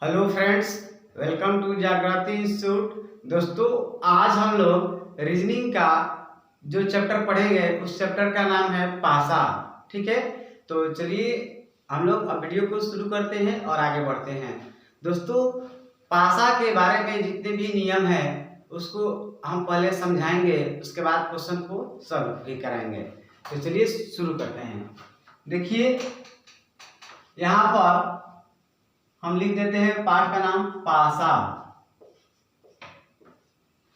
Hello friends, welcome to जागृति institute. दोस्तों, आज हम लोग रीजनिंग का जो चैप्टर पढ़ेंगे उस चैप्टर का नाम है पासा। ठीक है, तो चलिए हम लोग अब वीडियो को शुरू करते हैं और आगे बढ़ते हैं। दोस्तों, पासा के बारे में जितने भी नियम है उसको हम पहले समझाएंगे, उसके बाद क्वेश्चन को सॉल्व भी कराएंगे। तो चलिए शुरू करते हैं। देखिए, यहाँ पर हम लिख देते हैं पाठ का नाम पासा।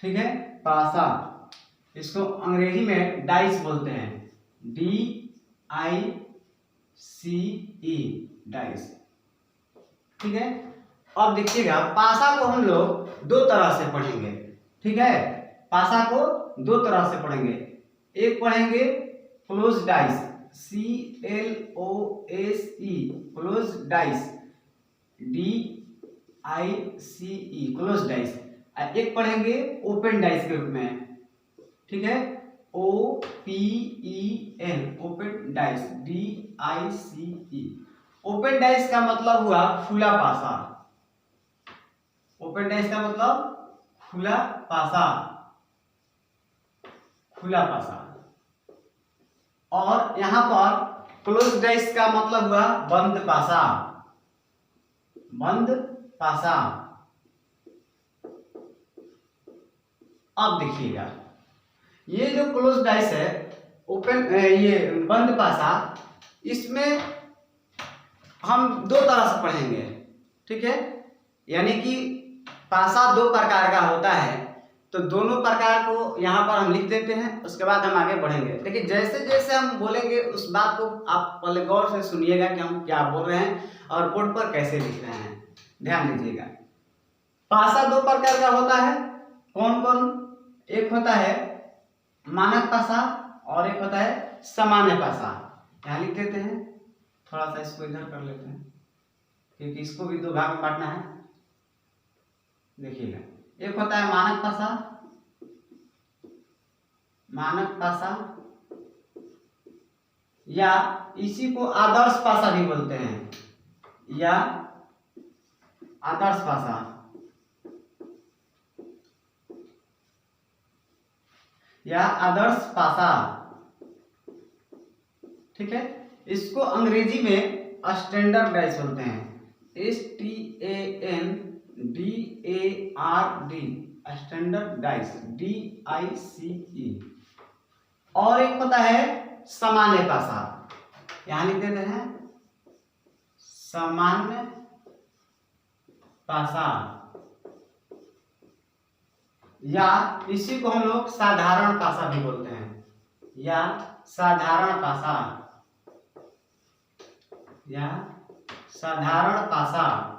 ठीक है, पासा, इसको अंग्रेजी में डाइस बोलते हैं, DICE, डाइस। ठीक है, अब देखिएगा पासा को हम लोग दो तरह से पढ़ेंगे। ठीक है, पासा को दो तरह से पढ़ेंगे। एक पढ़ेंगे close dice, CLOSE, close dice, DICE, close dice. एक पढ़ेंगे ओपन डाइस के रूप में। ठीक है, OPEN, open dice, DICE। Open dice का मतलब हुआ खुला पासा। ओपन डाइस का मतलब खुला पासा, खुला पासा। और यहां पर क्लोज डाइस का मतलब हुआ बंद पासा, बंद पासा। अब देखिएगा, ये जो क्लोज डाइस है, ओपन, ये बंद पासा, इसमें हम दो तरह से पढ़ेंगे। ठीक है, यानी कि पासा दो प्रकार का होता है, तो दोनों प्रकार को यहाँ पर हम लिख देते हैं, उसके बाद हम आगे बढ़ेंगे। देखिए, जैसे जैसे हम बोलेंगे उस बात को आप पहले गौर से सुनिएगा कि हम क्या बोल रहे हैं और बोर्ड पर कैसे लिख रहे हैं। ध्यान दीजिएगा, पासा दो प्रकार का होता है। कौन कौन? एक होता है मानक पासा और एक होता है सामान्य पासा। यहाँ लिख देते हैं, थोड़ा सा इसको इधर कर लेते हैं क्योंकि इसको भी दो भाग में बांटना है। देखिएगा, एक होता है मानक पासा, मानक पासा, या इसी को आदर्श पासा भी बोलते हैं, या आदर्श पासा, या आदर्श पासा। ठीक है, इसको अंग्रेजी में स्टैंडर्ड डाइस बोलते हैं, STANDARD, स्टैंडर्ड डाइस, DICE। और एक होता है सामान्य पासा, यहां लिख देते हैं सामान्य पासा, या इसी को हम लोग साधारण पासा भी बोलते हैं, या साधारण पासा, या साधारण पासा।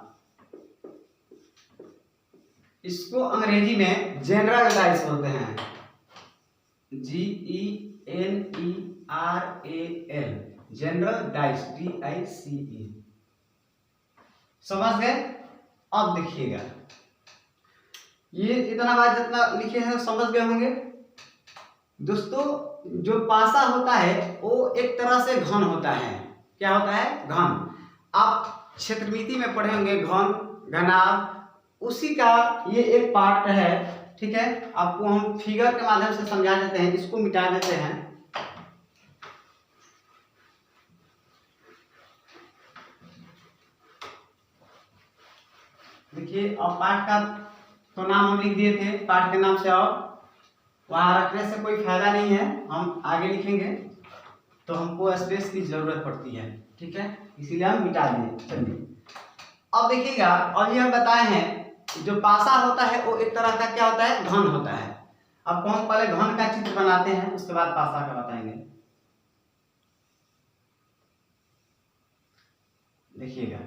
इसको अंग्रेजी में जनरल डाइस बोलते हैं, GENERAL, जनरल डाइस, DICE। समझ गए? अब देखिएगा, ये इतना बात जितना लिखे हैं समझ गए होंगे। दोस्तों, जो पासा होता है वो एक तरह से घन होता है। क्या होता है? घन। आप क्षेत्रमिति में पढ़े होंगे घन, घनाभ, उसी का ये एक पार्ट है। ठीक है, आपको हम फिगर के माध्यम से समझा देते हैं, इसको मिटा देते हैं। देखिए, अब पाठ का तो नाम हम लिख दिए थे, पाठ के नाम से, और वहां रखने से कोई फायदा नहीं है, हम आगे लिखेंगे तो हमको स्पेस की जरूरत पड़ती है। ठीक है, इसीलिए हम मिटा दिए। चलिए, अब देखिएगा, और ये हम बताए हैं जो पासा होता है वो एक तरह का क्या होता है? घन होता है। अब हम पहले घन का चित्र बनाते हैं, उसके बाद पासा का बताएंगे। देखिएगा,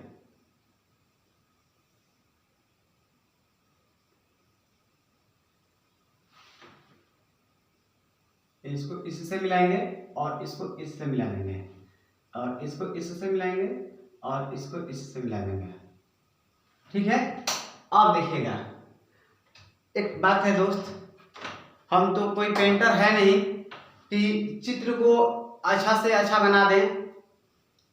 इसको इससे मिलाएंगे और इसको इससे मिला देंगे, और इसको इससे मिलाएंगे और इसको इससे मिला देंगे। ठीक है, अब देखिएगा, एक बात है दोस्त, हम तो कोई पेंटर है नहीं कि चित्र को अच्छा से अच्छा बना दें।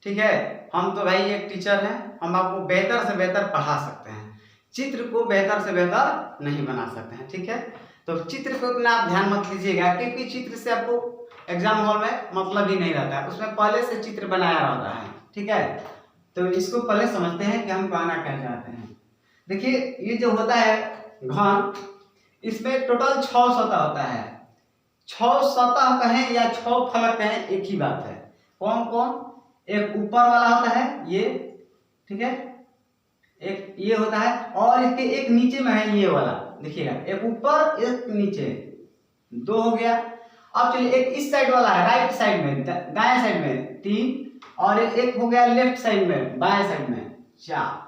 ठीक है, हम तो भाई एक टीचर हैं, हम आपको बेहतर से बेहतर पढ़ा सकते हैं, चित्र को बेहतर से बेहतर नहीं बना सकते हैं, ठीक है। तो चित्र को इतना आप ध्यान मत दीजिएगा, क्योंकि चित्र से आपको एग्जाम हॉल में मतलब ही नहीं रहता है, उसमें पहले से चित्र बनाया रहता है, ठीक है। तो इसको पहले समझते हैं कि हम कहना क्या चाहते हैं। देखिए ये जो होता है घन, इसमें टोटल 6 सतह होता है। 6 सतह कहें या 6 फलक कहें, एक ही बात है। कौन कौन? एक ऊपर वाला होता है ये, ठीक है, एक ये होता है, और इसके एक नीचे में है ये वाला, देखिएगा, एक ऊपर एक नीचे, 2 हो गया। अब चलिए एक इस साइड वाला है, राइट साइड में, दाएं साइड में 3, और एक हो गया लेफ्ट साइड में, बाएं साइड में 4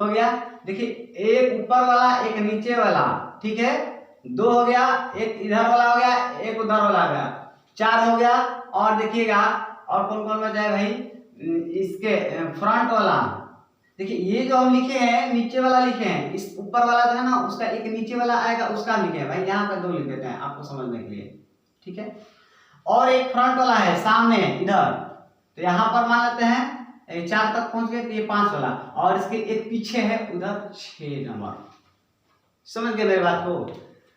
हो गया। देखिए एक ऊपर वाला एक नीचे वाला, ठीक है, 2 हो गया, एक इधर वाला हो गया, एक उधर वाला हो गया, 4 हो गया। और देखिएगा और कौन कौन बचा है भाई, इसके फ्रंट वाला, देखिए ये जो हम लिखे हैं नीचे वाला लिखे हैं, इस ऊपर वाला जो है ना उसका एक नीचे वाला आएगा, उसका लिखे हैं भाई, यहाँ पे 2 लिख देते हैं आपको समझने के लिए, ठीक है। और एक फ्रंट वाला है सामने इधर, तो यहाँ पर मान लेते हैं 4 तक पहुंच गए, तो ये 5 वाला, और इसके एक पीछे है उधर 6 नंबर। समझ गए मेरी बात को?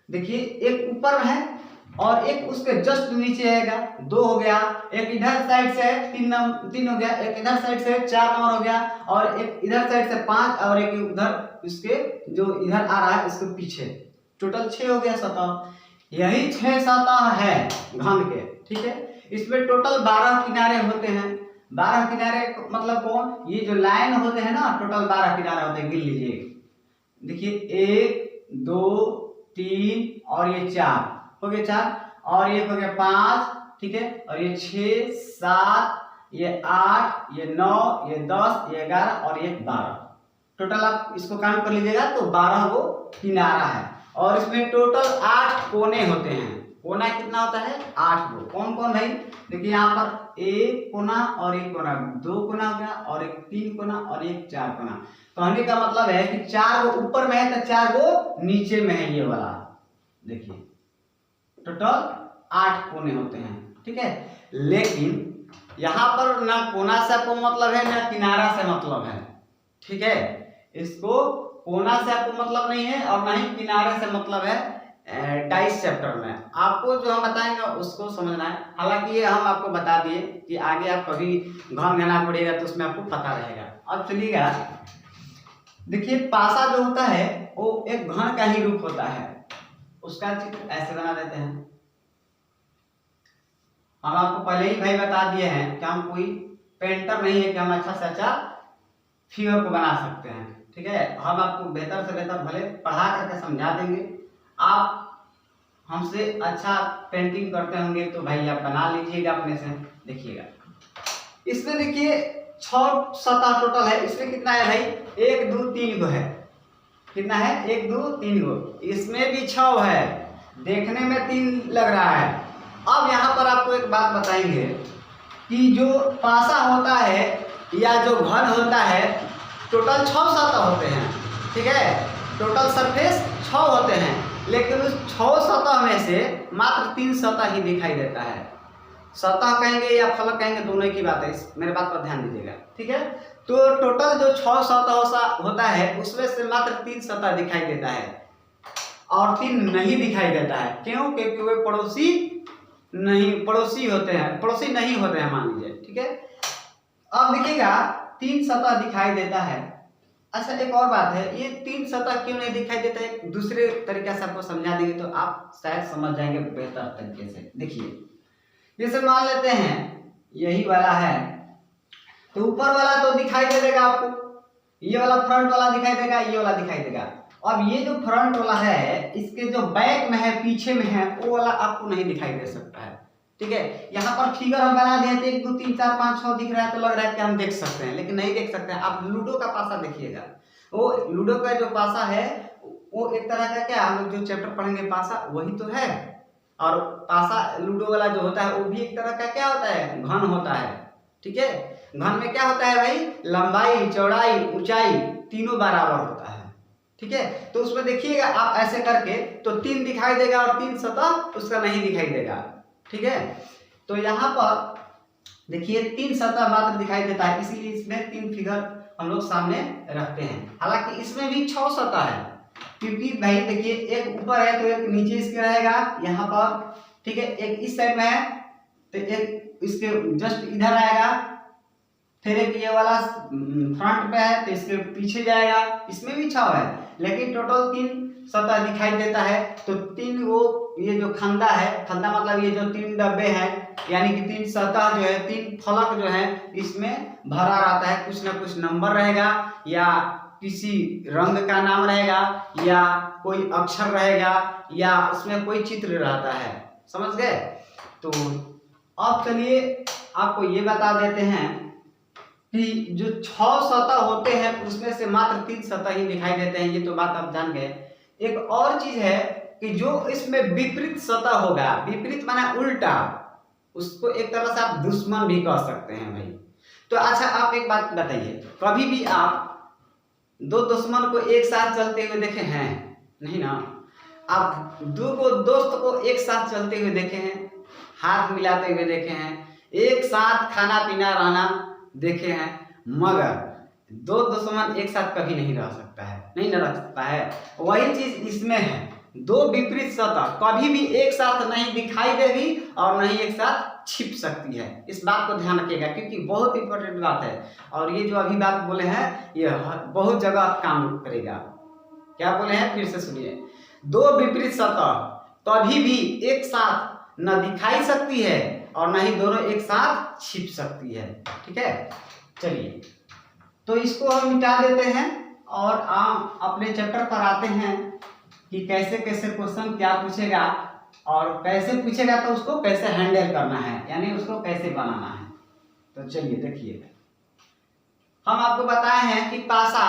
देखिए एक ऊपर में है और एक उसके जस्ट नीचे आएगा, 2 हो गया, एक इधर साइड से 3 हो गया, एक इधर साइड से 4 नंबर हो गया, और एक इधर साइड से 5, और एक उधर इसके जो इधर आ रहा है इसके पीछे, टोटल 6 हो गया सतह। यही 6 सतह है घन के, ठीक है। इसमें टोटल 12 किनारे होते हैं। 12 किनारे मतलब कौन? ये जो लाइन होते हैं ना, टोटल 12 किनारे होते हैं, गिन लीजिए। देखिए 1 2 3 और ये 4 हो गए 4, और ये हो गया 5, ठीक है, और ये 6 7, ये 8, ये 9, ये 10, ये 11 और ये 12, टोटल आप इसको काउंट कर लीजिएगा तो 12 वो किनारा है। और इसमें टोटल 8 कोने होते हैं। कोना कितना होता है? 8 गो। कौन कौन भाई? देखिए यहाँ पर 1 कोना और 1 कोना, 2 कोना हो गया, और एक 3 कोना और एक 4 कोना। कहने का मतलब है कि 4 गो ऊपर में है तो 4 गो नीचे में है, ये वाला देखिए टोटल 8 कोने होते हैं, ठीक है। लेकिन यहाँ पर ना कोना से आपको मतलब है ना किनारा से मतलब है, ठीक है। इसको कोना से आपको मतलब नहीं है और ना ही किनारे से मतलब है। डाइस चैप्टर में आपको जो हम बताएंगे उसको समझना है। हालांकि ये हम आपको बता दिए कि आगे आप कभी घन घना पड़ेगा तो उसमें आपको पता रहेगा। अब चलिएगा, देखिए पासा जो होता है वो एक घन का ही रूप होता है। उसका चित्र ऐसे बना देते हैं। हम आपको पहले ही भाई बता दिए हैं कि हम कोई पेंटर नहीं है कि हम अच्छा से अच्छा फिगर को बना सकते हैं, ठीक है। हम आपको बेहतर से बेहतर भले पढ़ा करके समझा देंगे। आप हमसे अच्छा पेंटिंग करते होंगे तो भाई आप बना लीजिएगा अपने से। देखिएगा इसमें देखिए 6 सतह टोटल है। इसमें कितना है भाई? 1 2 3 गो है। कितना है? 1 2 3 गो। इसमें भी 6 है, देखने में 3 लग रहा है। अब यहाँ पर आपको एक बात बताएंगे कि जो पासा होता है या जो घन होता है टोटल 6 सतह होते हैं, ठीक है। टोटल सरफेस 6 होते हैं, लेकिन उस 6 सतह में से मात्र 3 सतह ही दिखाई देता है। सतह कहेंगे या फलक कहेंगे, दोनों की बात है, मेरे बात पर ध्यान दीजिएगा, ठीक है। तो टोटल जो 6 सतह होता है उसमें से मात्र 3 सतह दिखाई देता है और 3 नहीं दिखाई देता है। क्यों? क्योंकि वे पड़ोसी होते हैं, पड़ोसी नहीं होते हैं मान लीजिए, ठीक है। अब देखिएगा 3 सतह दिखाई देता है। अच्छा एक और बात है, ये 3 सतह क्यों नहीं दिखाई देता है, दूसरे तरीके से आपको समझा देंगे तो आप शायद समझ जाएंगे बेहतर तरीके से। देखिए जैसे मान लेते हैं यही वाला है, तो ऊपर वाला तो दिखाई दे देगा आपको, ये वाला फ्रंट वाला दिखाई देगा, ये वाला दिखाई देगा। अब ये जो फ्रंट वाला है इसके जो बैक में है, पीछे में है, वो वाला आपको नहीं दिखाई दे सकता है, ठीक है। यहाँ पर फिगर हम बना दिए थे 1 2 3 4 5 6 दिख रहा है तो लग रहा है कि हम देख सकते हैं, लेकिन नहीं देख सकते हैं। आप लूडो का पासा देखिएगा, वो लूडो का जो पासा है वो एक तरह का, क्या हम लोग जो चैप्टर पढ़ेंगे पासा वही तो है। और पासा लूडो वाला जो होता है वो भी एक तरह का क्या होता है? घन होता है, ठीक है। घन में क्या होता है भाई? लंबाई चौड़ाई ऊंचाई तीनों बराबर होता है, ठीक है। तो उसमें देखिएगा आप ऐसे करके तो 3 दिखाई देगा और 3 सतह उसका नहीं दिखाई देगा, ठीक है। तो यहाँ पर देखिए 3 सतह मात्र दिखाई देता है, इसीलिए इसमें 3 फिगर हम लोग सामने रखते हैं। हालांकि इसमें भी 6 सतह है, क्योंकि भाई देखिए एक ऊपर है तो एक नीचे इसके रहेगा यहाँ पर, ठीक है, एक इस साइड में है तो एक इसके जस्ट इधर आएगा, फिर एक ये वाला फ्रंट पे है तो इसके पीछे जाएगा, इसमें भी 6 है, लेकिन टोटल 3 सतह दिखाई देता है। तो 3 वो ये जो खंदा है, खंदा मतलब ये जो 3 डब्बे हैं, यानी कि 3 सतह जो है, 3 फलक जो है, इसमें भरा रहता है, कुछ ना कुछ नंबर रहेगा या किसी रंग का नाम रहेगा या कोई अक्षर रहेगा या उसमें कोई चित्र रहता है, समझ गए। तो अब चलिए आपको ये बता देते हैं कि जो 6 सतह होते हैं उसमें से मात्र 3 सतह ही दिखाई देते हैं, ये तो बात आप जान गए। एक और चीज है कि जो इसमें विपरीत सतह होगा, विपरीत माने उल्टा, उसको एक तरह से आप दुश्मन भी कह सकते हैं भाई। तो अच्छा आप एक बात बताइए, कभी भी आप 2 दुश्मन को एक साथ चलते हुए देखे हैं? नहीं ना। आप 2 दोस्त को एक साथ चलते हुए देखे हैं, हाथ मिलाते हुए देखे हैं, एक साथ खाना पीना रहना देखे हैं, मगर 2 दुश्मन एक साथ कभी नहीं रह सकता है, नहीं रह सकता है। वही चीज इसमें है, 2 विपरीत सतह कभी भी एक साथ नहीं दिखाई देगी और नहीं एक साथ छिप सकती है। इस बात को ध्यान रखिएगा, क्योंकि बहुत इंपॉर्टेंट बात है और ये जो अभी बात बोले हैं ये बहुत जगह काम करेगा। क्या बोले हैं फिर से सुनिए, 2 विपरीत सतह कभी भी एक साथ न दिखाई सकती है और न ही दोनों एक साथ छिप सकती है, ठीक है। चलिए तो इसको हम मिटा देते हैं और हम अपने चैप्टर पर आते हैं कि कैसे कैसे क्वेश्चन क्या पूछेगा और कैसे पूछेगा तो उसको कैसे हैंडल करना है, यानी उसको कैसे बनाना है। तो चलिए देखिए, हम आपको बताए हैं कि पासा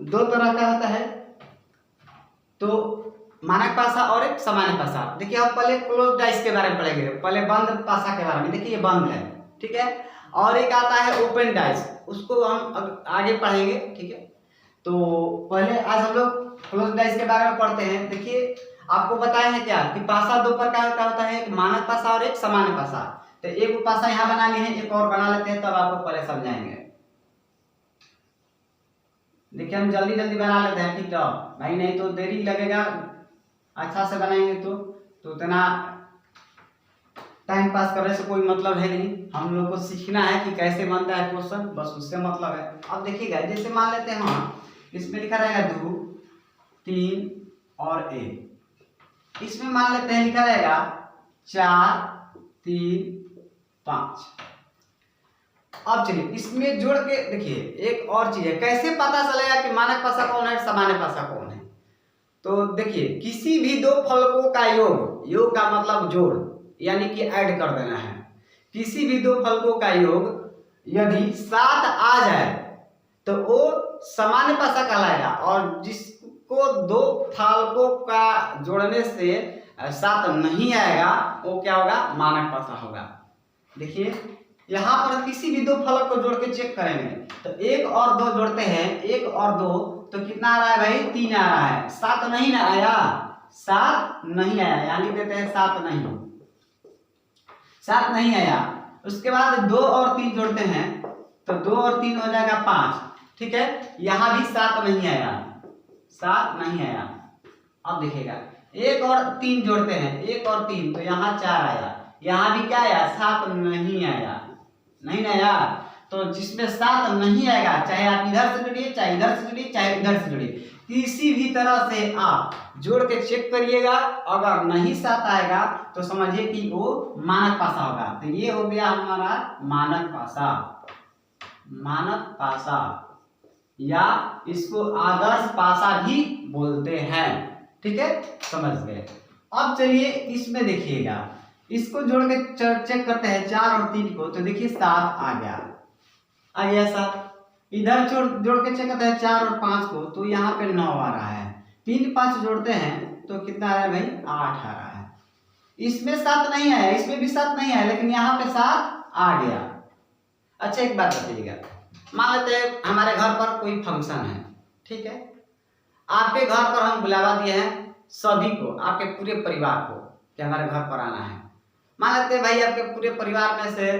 2 तरह का होता है, तो मानक पासा और एक सामान्य पासा। देखिए हम पहले क्लोज डाइस के बारे में पढ़ेंगे, पहले बंद पासा के बारे में। देखिए ये बंद है, ठीक है, और एक आता है ओपन डाइस, उसको हम आगे पढ़ेंगे, ठीक है। तो पहले आज हम लोग क्लोज डाइस के बारे में पढ़ते हैं। देखिए आपको बताया है क्या कि पासा 2 प्रकार का होता है, एक मानक पासा और एक सामान्य पासा। तो एक पासा यहाँ बना लिए हैं, एक और बना लेते हैं, तब आपको पहले समझाएंगे। देखिए हम जल्दी जल्दी बना लेते हैं, ठीक है भाई, नहीं तो देरी लगेगा, अच्छा से बनाएंगे तो उतना टाइम पास करने से कोई मतलब है नहीं। हम लोग को सीखना है कि कैसे बनता है क्वेश्चन, बस उससे मतलब है। अब देखिएगा जैसे मान लेते हैं हम, इसमें लिखा रहेगा 2, 3 और 1, इसमें मान लेते हैं लिखा रहेगा 4, 3, 5। अब चलिए इसमें जोड़ के देखिए एक और चीज है, कैसे पता चलेगा कि मानक पासा कौन है सामान्य पासा कौन है। तो देखिए किसी भी 2 फलकों का योग, योग का मतलब जोड़, यानी कि ऐड कर देना है। किसी भी 2 फलकों का योग यदि 7 आ जाए तो वो सामान्य पासा कहलाएगा, और जिसको 2 फलकों का जोड़ने से 7 नहीं आएगा वो क्या होगा, मानक पासा होगा। देखिए यहाँ पर किसी भी 2 फलक को जोड़ के चेक करेंगे तो 1 और 2 जोड़ते हैं, 1 और 2 तो कितना आ रहा है भाई, 3 आ रहा है, 7 नहीं ना आया, 7 नहीं आया, यानी देते हैं 7 नहीं आया। उसके बाद 2 और 3 जोड़ते हैं तो 2 और 3 हो जाएगा 5, ठीक है। यहाँ भी 7 नहीं आया, 7 नहीं आया। अब देखिएगा 1 और 3 जोड़ते हैं, 1 और 3 तो यहाँ 4 आया, यहाँ भी क्या आया, 7 नहीं आया, नहीं आया। तो जिसमें 7 नहीं आएगा, चाहे आप इधर से जुड़िए, चाहे इधर से जुड़िए, चाहे इधर से जुड़िए, किसी भी तरह से आप जोड़ के चेक करिएगा, अगर नहीं 7 आएगा तो समझिए कि वो मानक पासा होगा। तो ये हो गया हमारा मानक पासा, मानक पासा, या इसको आदर्श पासा भी बोलते हैं, ठीक है, समझ गए। अब चलिए इसमें देखिएगा, इसको जोड़ के चेक करते हैं 4 और 3 को, तो देखिए 7 आ गया, 7। इधर जोड़ के चेक करते हैं 4 और 5 को, तो यहाँ पे 9 आ रहा है। 3 5 जोड़ते हैं तो कितना आ रहा है भाई, 8 आ रहा है। इसमें 7 नहीं आया, इसमें भी 7 नहीं आया, लेकिन यहाँ पे 7 आ गया। अच्छा एक बात बताइएगा, मान लेते हैं हमारे घर पर कोई फंक्शन है, ठीक है, आपके घर पर हम बुलावा दिए हैं सभी को, आपके पूरे परिवार को कि हमारे घर पर आना है। मान लेते हैं भाई आपके पूरे परिवार में से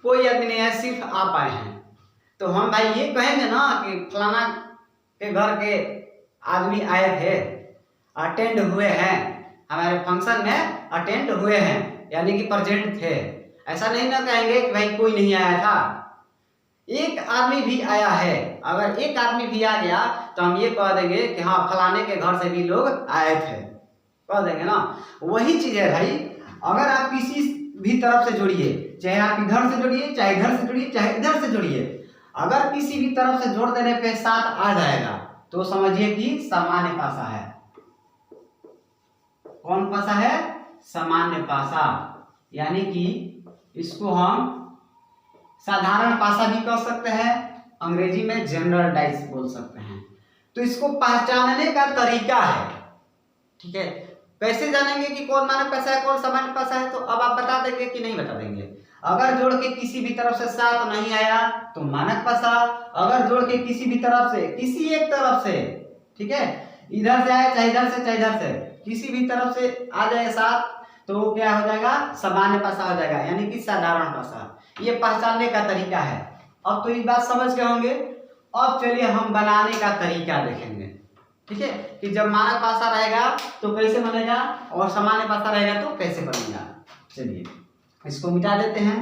कोई आदमी नहीं है, सिर्फ आप आए हैं। तो हम भाई ये कहेंगे ना कि फलाना के घर के आदमी आए थे, अटेंड हुए हैं, हमारे फंक्शन में अटेंड हुए हैं, यानी कि प्रेजेंट थे। ऐसा नहीं ना कहेंगे कि भाई कोई नहीं आया था, एक आदमी भी आया है। अगर एक आदमी भी आ गया तो हम ये कह देंगे कि हाँ फलाने के घर से भी लोग आए थे, कह देंगे ना। वही चीज है भाई, अगर आप किसी भी तरफ से जोड़िए, चाहे आप इधर से जोड़िए, चाहे इधर से जोड़िए, चाहे इधर से जोड़िए, अगर किसी भी तरफ से जोड़ देने पे साथ आ जाएगा तो समझिए कि सामान्य पासा है। कौन पासा है? सामान्य पासा, यानी कि इसको हम साधारण पासा भी कह सकते हैं, अंग्रेजी में जनरल डाइस बोल सकते हैं। तो इसको पहचानने का तरीका है, ठीक है। कैसे जानेंगे कि कौन मानक पासा है, कौन सामान्य पासा है? तो अब आप बता देंगे कि नहीं बता देंगे? अगर जोड़ के किसी भी तरफ से सात नहीं आया तो मानक पासा, अगर जोड़ के किसी भी तरफ से, किसी एक तरफ से, ठीक है, इधर से आए चाहे इधर से चाहे इधर से, किसी भी तरफ से आ जाए सात, तो वो क्या हो जाएगा? सामान्य पासा हो जाएगा, यानी कि साधारण पासा। ये पहचानने का तरीका है। अब तो ये बात समझ गए होंगे। अब चलिए हम बनाने का तरीका देखेंगे, ठीक है, कि जब मानक पासा रहेगा तो कैसे बनेगा और सामान्य पासा रहेगा तो कैसे बनेगा। चलिए इसको मिटा देते हैं।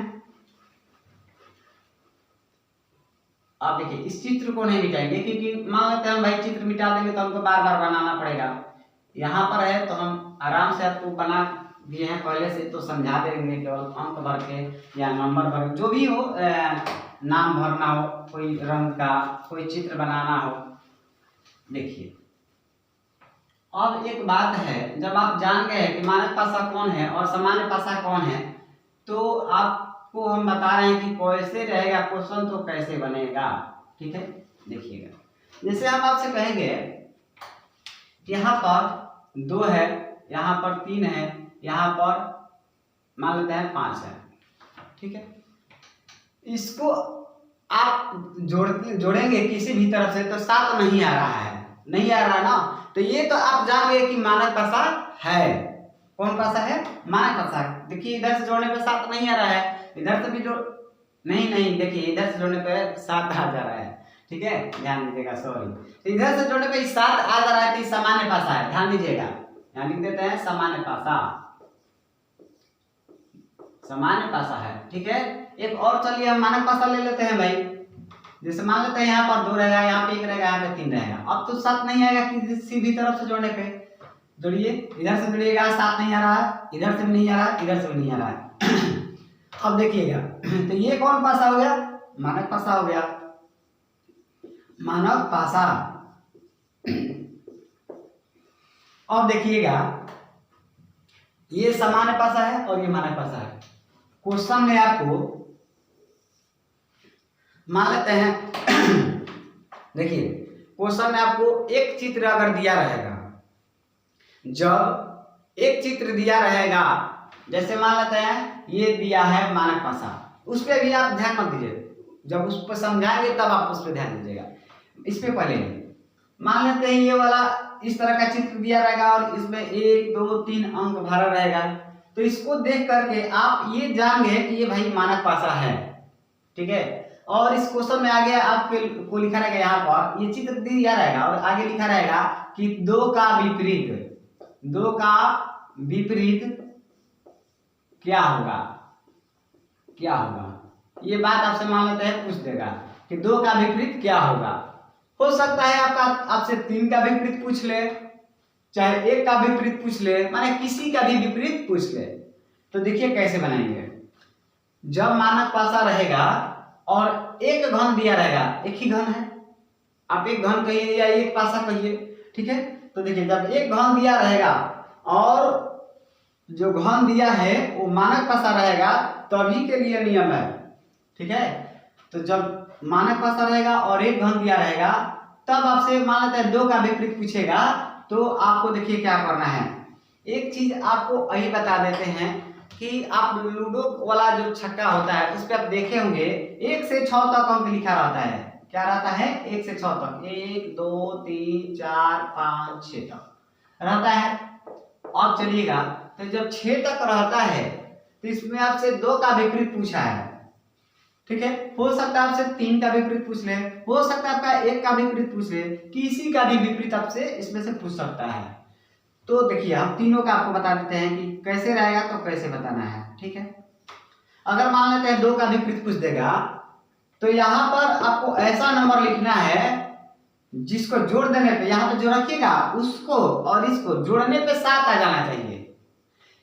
आप देखिए इस चित्र को नहीं मिटाएंगे क्योंकि मान लेते हैं हम भाई चित्र मिटा देंगे तो हमको बार बार बनाना पड़ेगा। यहाँ पर है तो हम आराम से आपको बना दिए हैं पहले से, तो समझा देंगे, केवल अंक भर के या नंबर भर, जो भी हो, नाम भरना हो, कोई रंग का कोई चित्र बनाना हो। देखिए अब एक बात है, जब आप जान गए कि मानक पासा कौन है और सामान्य पासा कौन है, तो आपको हम बता रहे हैं कि कैसे रहेगा क्वेश्चन, तो कैसे बनेगा, ठीक है। देखिएगा, जैसे हम आपसे कहेंगे यहाँ पर 2 है, यहाँ पर 3 है, यहाँ पर मान लेते हैं 5 है, ठीक है। इसको आप जोड़ेंगे किसी भी तरफ से तो 7 नहीं आ रहा है, नहीं आ रहा ना, तो ये तो आप जान गए कि मानक पासा है। कौन पासा है? मानक पासा। देखिए इधर से जोड़ने पे 7 नहीं आ रहा है, इधर से भी जोड़ नहीं, देखिए इधर से जोड़ने पे 7 आ जा रहा है, ठीक है, ध्यान दीजिएगा, सॉरी। तो इधर से जोड़ने पे 7 आ जा रहा है तो सामान्य पासा है, ध्यान दीजिएगा। यहाँ लिख देते हैं सामान्य पासा, सामान्य पासा है, ठीक है। एक और चलिए हम मानक पासा ले लेते हैं भाई। जैसे मान लेते हैं यहाँ पर 2 रहेगा, यहाँ पे 1 रहेगा, यहाँ पे 3 रहेगा। अब तो 7 नहीं आएगा किसी भी तरफ से जोड़ने पे। जोड़िए, इधर से जोड़िएगा, 7 नहीं आ रहा है, इधर से भी नहीं आ रहा है, इधर से भी नहीं आ रहा है। अब देखिएगा तो ये कौन पासा हो गया? मानक पासा हो गया, मानक पासा। अब देखिएगा ये सामान्य पासा है और ये मानक पासा है। क्वेश्चन में आपको मान लेते हैं देखिए क्वेश्चन में आपको एक चित्र अगर दिया रहेगा, जब एक चित्र दिया रहेगा, जैसे मान लेते हैं ये दिया है मानक पासा, उस पर भी आप ध्यान मत दीजिए, जब उस पर समझाएंगे तब आप उस पर ध्यान दीजिएगा। इस पे पहले मान लेते हैं ये वाला इस तरह का चित्र दिया रहेगा और इसमें 1 2 3 अंक भरा रहेगा, तो इसको देख करके आप ये जान गए कि ये भाई मानक पासा है, ठीक है। और इस क्वेश्चन में आगे आपको लिखा रहेगा, यहाँ पर ये चित्र दिया रहेगा और आगे लिखा रहेगा कि 2 का विपरीत क्या होगा, क्या होगा। ये बात आपसे मान लेते हैं पूछ देगा कि 2 का विपरीत क्या होगा। हो सकता है आपसे 3 का विपरीत पूछ ले, चाहे 1 का विपरीत पूछ ले, माने किसी का भी विपरीत पूछ ले। तो देखिए कैसे बनाएंगे। जब मानक पासा रहेगा और एक घन दिया रहेगा, एक ही घन है, आप एक घन कहिए या एक पासा कहिए, ठीक है। तो देखिए जब एक घन दिया रहेगा और जो घन दिया है वो मानक पासा रहेगा, तभी के लिए नियम है, ठीक है। तो जब मानक पासा रहेगा और एक घन दिया रहेगा, तब आपसे मान लेते हैं 2 का विपरीत पूछेगा, तो आपको देखिए क्या करना है। एक चीज आपको वही बता देते हैं कि आप लूडो वाला जो छक्का होता है उस पर आप देखे होंगे 1 से 6 तक अंक लिखा रहता है। क्या रहता है? 1 से 6 तक, 1 2 3 4 5 6 तक रहता है। अब चलिएगा तो जब 6 तक रहता है तो इसमें आपसे 2 का विपरीत पूछा है, ठीक है, हो सकता है आपसे 3 का विपरीत पूछ ले, हो सकता है आपका 1 का विपरीत पूछ ले, किसी का भी विपरीत आपसे इसमें से पूछ सकता है। तो देखिए हम तीनों का आपको बता देते हैं कि कैसे रहेगा तो कैसे बताना है। ठीक है, अगर मान लेते हैं 2 का विपरीत पूछ देगा तो यहाँ पर आपको ऐसा नंबर लिखना है जिसको जोड़ देने पे, यहाँ पे जो रखिएगा उसको और इसको जोड़ने पे 7 आ जाना चाहिए।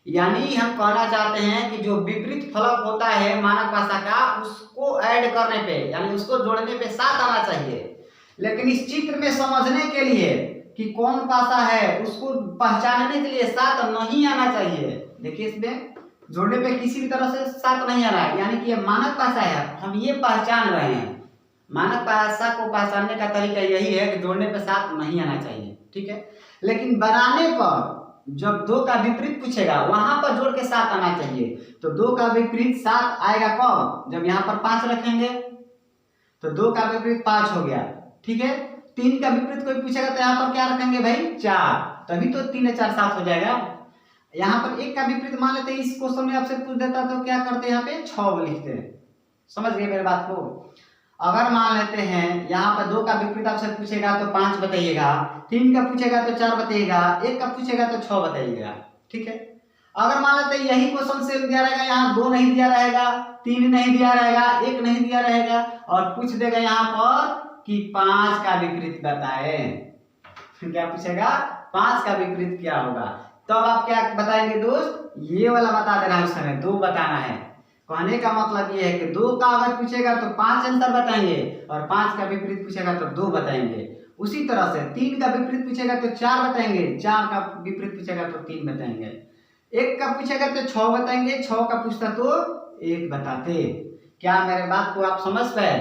यानी हम कहना चाहते हैं कि जो विपरीत फलक होता है मानक भाषा का, उसको ऐड करने पे यानी उसको जोड़ने पे 7 आना चाहिए। लेकिन इस चित्र में समझने के लिए कि कौन भाषा है उसको पहचानने के लिए 7 नहीं आना चाहिए। देखिए इसमें जोड़ने पे किसी भी तरह से 7 नहीं आ रहा है, यानी कि ये मानक भाषा है, हम ये पहचान रहे हैं। मानक भाषा को पहचानने का तरीका यही है कि जोड़ने पे 7 नहीं आना चाहिए। ठीक है, लेकिन बनाने पर जब 2 का विपरीत पूछेगा वहां पर जोड़ के 7 आना चाहिए। तो 2 का विपरीत 7 आएगा कब? जब यहाँ पर 5 रखेंगे तो 2 का विपरीत 5 हो गया। ठीक है, 3 का विपरीत कोई पूछेगा तो यहाँ पर क्या रखेंगे भाई? 4, तभी तो 3 4 7 हो जाएगा। यहाँ पर 1 का विपरीत मान लेते हैं, इस क्वेश्चन में आपसे पूछ देता तो क्या करते हैं? यहाँ पे 6 लिखते हैं। समझ गए मेरे बात को? अगर मान लेते हैं यहाँ पर 2 का विपरीत आपसे पूछेगा तो 5 बताइएगा, 3 का पूछेगा तो 4 बताइएगा, 1 का पूछेगा तो 6 बताइएगा। ठीक है, अगर मान लेते हैं यही क्वेश्चन सेम दिया रहेगा, यहाँ 2 नहीं दिया रहेगा, 3 नहीं दिया रहेगा, 1 नहीं दिया रहेगा और पूछ देगा यहाँ पर कि 5 का विपरीत बताए, क्या पूछेगा? 5 का विपरीत क्या होगा? तब आप क्या बताएंगे दोस्त? ये वाला बता देना है, उस समय 2 बताना है। कहने का मतलब ये है कि 2 का अगर पूछेगा तो 5 आंसर बताएंगे और 5 का विपरीत पूछेगा तो 2 बताएंगे। उसी तरह से 3 का विपरीत पूछेगा तो 4 बताएंगे, 4 का विपरीत पूछेगा तो 3 बताएंगे, 1 का पूछेगा तो 6 बताएंगे, 6 का पूछता तो 1 बताते। क्या मेरे बात को आप समझ पाए?